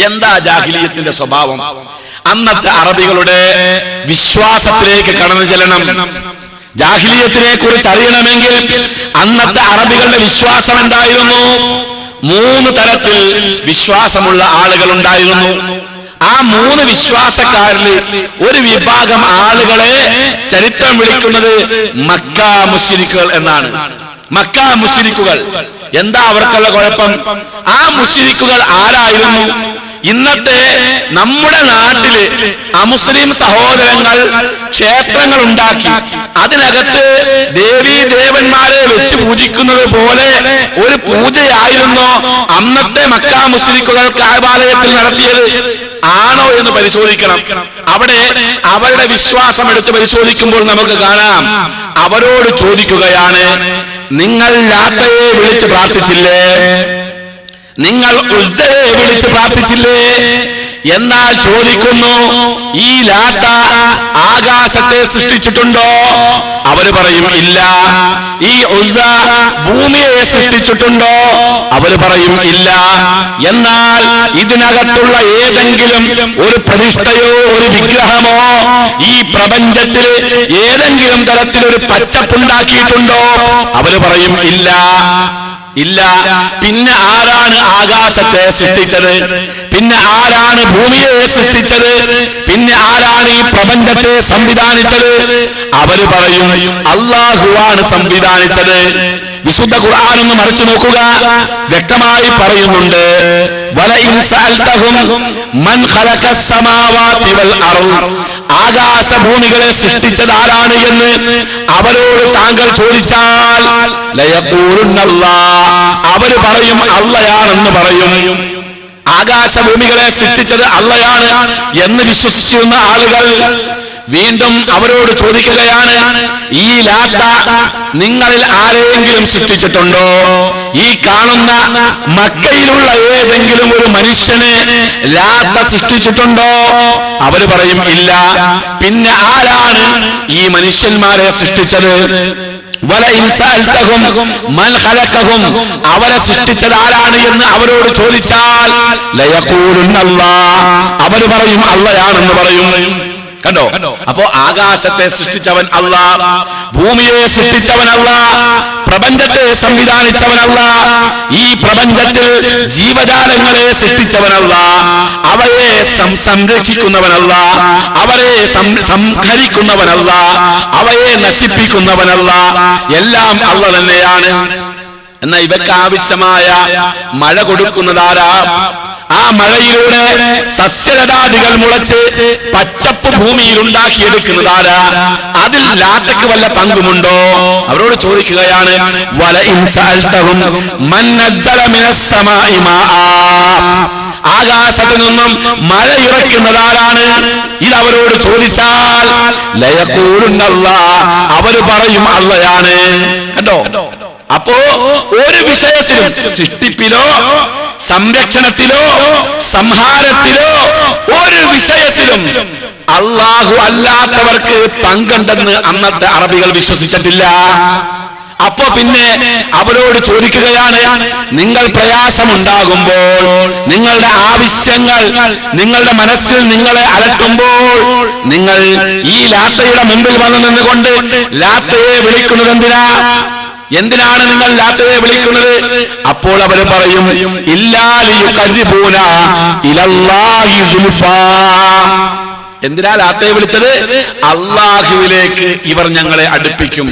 എന്താ ജാഹിലിയ്യത്തിന്റെ സ്വഭാവം? അന്നത്തെ അറബികളുടെ വിശ്വാസത്തിലേക്ക് കടന്നു ചെല്ലണം. ജാഹിലിയ്യത്തിനെ കുറിച്ച് അറിയണമെങ്കിൽ അന്നത്തെ അറബികളുടെ വിശ്വാസം എന്തായിരുന്നു? 3 തരത്തിൽ വിശ്വാസമുള്ള ആളുകൾ ഉണ്ടായിരുന്നു. ആ 3 വിശ്വാസക്കാരിൽ ഒരു വിഭാഗം ആളുകളെ ചരിത്രം വിളിക്കുന്നത് മക്ക മുശ്രിക്കുകൾ എന്നാണ്. മക്ക മുശ്രിക്കുകൾ എന്താ അവർക്കുള്ള കുഴപ്പം? ആ മുശ്രിക്കുകൾ ആരായിരുന്നു? ഇന്നത്തെ നമ്മുടെ നാട്ടില് അമുസ്ലിം സഹോദരങ്ങൾ ക്ഷേത്രങ്ങൾ ഉണ്ടാക്കി അതിനകത്ത് ദേവീ ദേവന്മാരെ വെച്ച് പൂജിക്കുന്നത് പോലെ ഒരു പൂജയായിരുന്നു അന്നത്തെ മക്ക മുശ്രിക്കുകൾ കഅബാലയത്തിൽ നടത്തിയത്. ആണോ എന്ന് പരിശോധിക്കണം. അവിടെ അവരുടെ വിശ്വാസം എടുത്ത് പരിശോധിക്കുമ്പോൾ നമുക്ക് കാണാം, അവരോട് ചോദിക്കുകയാണ്, നിങ്ങൾ ലാത്തയെ വിളിച്ച് പ്രാർത്ഥിച്ചില്ലേ? നിങ്ങൾ ഉസ്സയെ വിളിച്ച് പ്രാർത്ഥിച്ചില്ലേ? എന്നാൽ ചോദിക്കുന്നു, ഈ ലാത്ത ആകാശത്തെ സൃഷ്ടിച്ചിട്ടുണ്ടോ? അവര് പറയും ഇല്ല. ഈ ഉസ്സ ഭൂമിയെ സൃഷ്ടിച്ചിട്ടുണ്ടോ? അവര് പറയും ഇല്ല. എന്നാൽ ഇതിനകത്തുള്ള ഏതെങ്കിലും ഒരു പ്രതിഷ്ഠയോ ഒരു വിഗ്രഹമോ ഈ പ്രപഞ്ചത്തിൽ ഏതെങ്കിലും തരത്തിലൊരു പച്ചപ്പുണ്ടാക്കിയിട്ടുണ്ടോ? അവര് പറയും ഇല്ല. ഇല്ല. പിന്നെ ആരാണ് ആകാശത്തെ സൃഷ്ടിച്ചത്? പിന്നെ ആരാണ് ഭൂമിയെ സൃഷ്ടിച്ചത്? പിന്നെ ആരാണ് ഈ പ്രപഞ്ചത്തെ സംവിധാനിച്ചത്? അവര് പറയും അല്ലാഹുവാണ് സംവിധാനിച്ചത്. വിശുദ്ധ ഖുർആൻ ഒന്ന് മറിച്ചു നോക്കുക, വ്യക്തമായി പറയുന്നുണ്ട്, വലഇൻ സഅൽതഹും മൻ ഖലഖസ് സമാവാതി വൽ അർദ്, ആകാശഭൂമികളെ സൃഷ്ടിച്ചത് ആരാണ് എന്ന് അവരോട് താങ്കൾ ചോദിച്ചാൽ ലയഖൂലുന്നല്ലാഹ്, അവര് പറയും അല്ലാഹയാണെന്ന് പറയും. ആകാശഭൂമികളെ സൃഷ്ടിച്ചത് അല്ലാഹയാണ് എന്ന് വിശ്വസിച്ചിരുന്ന ആളുകൾ വീണ്ടും അവരോട് ചോദിക്കുകയാണ്, ഈ ലാത്ത നിങ്ങളിൽ ആരെങ്കിലും സൃഷ്ടിച്ചിട്ടുണ്ടോ? ഈ കാണുന്ന മക്കയിലുള്ള ഏതെങ്കിലും ഒരു മനുഷ്യനെ ലാത്ത സൃഷ്ടിച്ചിട്ടുണ്ടോ? അവര് പറയും ഇല്ല. പിന്നെ ആരാണ് ഈ മനുഷ്യന്മാരെ സൃഷ്ടിച്ചത്? വലഇൻ സഅൽതഹും മൻ ഖലഖഹും, അവരെ സൃഷ്ടിച്ചത് ആരാണ് എന്ന് അവരോട് ചോദിച്ചാൽ ലയഖൂലുന്നല്ലാഹ്, അവര് പറയും അല്ലാഹയാണെന്ന് പറയും. കണ്ടോ? അപ്പോ ആകാശത്തെ സൃഷ്ടിച്ചവൻ അല്ലാഹ്, ഭൂമിയെ സൃഷ്ടിച്ചവൻ അല്ലാഹ്, പ്രപഞ്ചത്തെ സംവിധാനിച്ചവൻ അല്ലാഹ്, ഈ പ്രപഞ്ചത്തിൽ ജീവജാലങ്ങളെ സൃഷ്ടിച്ചവൻ അല്ലാഹ്, അവയെ സംരക്ഷിക്കുന്നവൻ അല്ലാഹ്, അവരെ സംഹരിക്കുന്നവൻ അല്ലാഹ്, അവയെ നശിപ്പിക്കുന്നവൻ അല്ലാഹ്, എല്ലാം അല്ലാഹ് തന്നെയാണ്. എന്നാൽ ഇവർക്ക് ആവശ്യമായ മഴ കൊടുക്കുന്നതാരാ? ആ മഴയിലൂടെ സസ്യലതാദികൾ മുളച്ച് പച്ചപ്പ് ഭൂമിയിൽ ഉണ്ടാക്കിയെടുക്കുന്നതാരാ? അതിൽ ലാത്തക്ക് വല്ല പങ്കുമുണ്ടോ? അവരോട് ചോദിക്കുകയാണ്, വലഇൻ സഅൽതഹും മൻ നസ്സല മിനസ് സമാഇ മാആ, ആകാശത്തു നിന്നും മഴ ഇറക്കുന്നതാരാണ്? ഇത് അവരോട് ചോദിച്ചാൽ ലയഖൂലുന്നല്ലാഹ്, അവര് പറയും അല്ലാഹയാണ്. കണ്ടോ? അപ്പോ ഒരു വിഷയത്തിലും, സൃഷ്ടിപ്പിലോ സംരക്ഷണത്തിലോ സംഹാരത്തിലോ ഒരു വിഷയത്തിലും അല്ലാഹു അല്ലാത്തവർക്ക് പങ്കുണ്ടെന്ന് അന്നത്തെ അറബികൾ വിശ്വസിച്ചിട്ടില്ല. അപ്പോ പിന്നെ അവരോട് ചോദിക്കുകയാണ്, നിങ്ങൾ പ്രയാസമുണ്ടാകുമ്പോൾ, നിങ്ങളുടെ ആവശ്യങ്ങൾ നിങ്ങളുടെ മനസ്സിൽ നിങ്ങളെ അലട്ടുമ്പോൾ, നിങ്ങൾ ഈ ലാത്തയുടെ മുമ്പിൽ വന്നു നിന്നുകൊണ്ട് ലാത്തയെ വിളിക്കുന്നത് എന്തിനാ? എന്തിനാണ് നിങ്ങൾ ലാത്തയെ വിളിക്കുന്നത്? അപ്പോൾ അവര് പറയും ഇല്ലാ ലിയുഖർരിബൂന ഇലല്ലാഹി സുൽഫാ. എന്തിനാ ലാത്തയെ വിളിച്ചത്? അല്ലാഹുവിലേക്ക് ഇവർ ഞങ്ങളെ അടുപ്പിക്കും.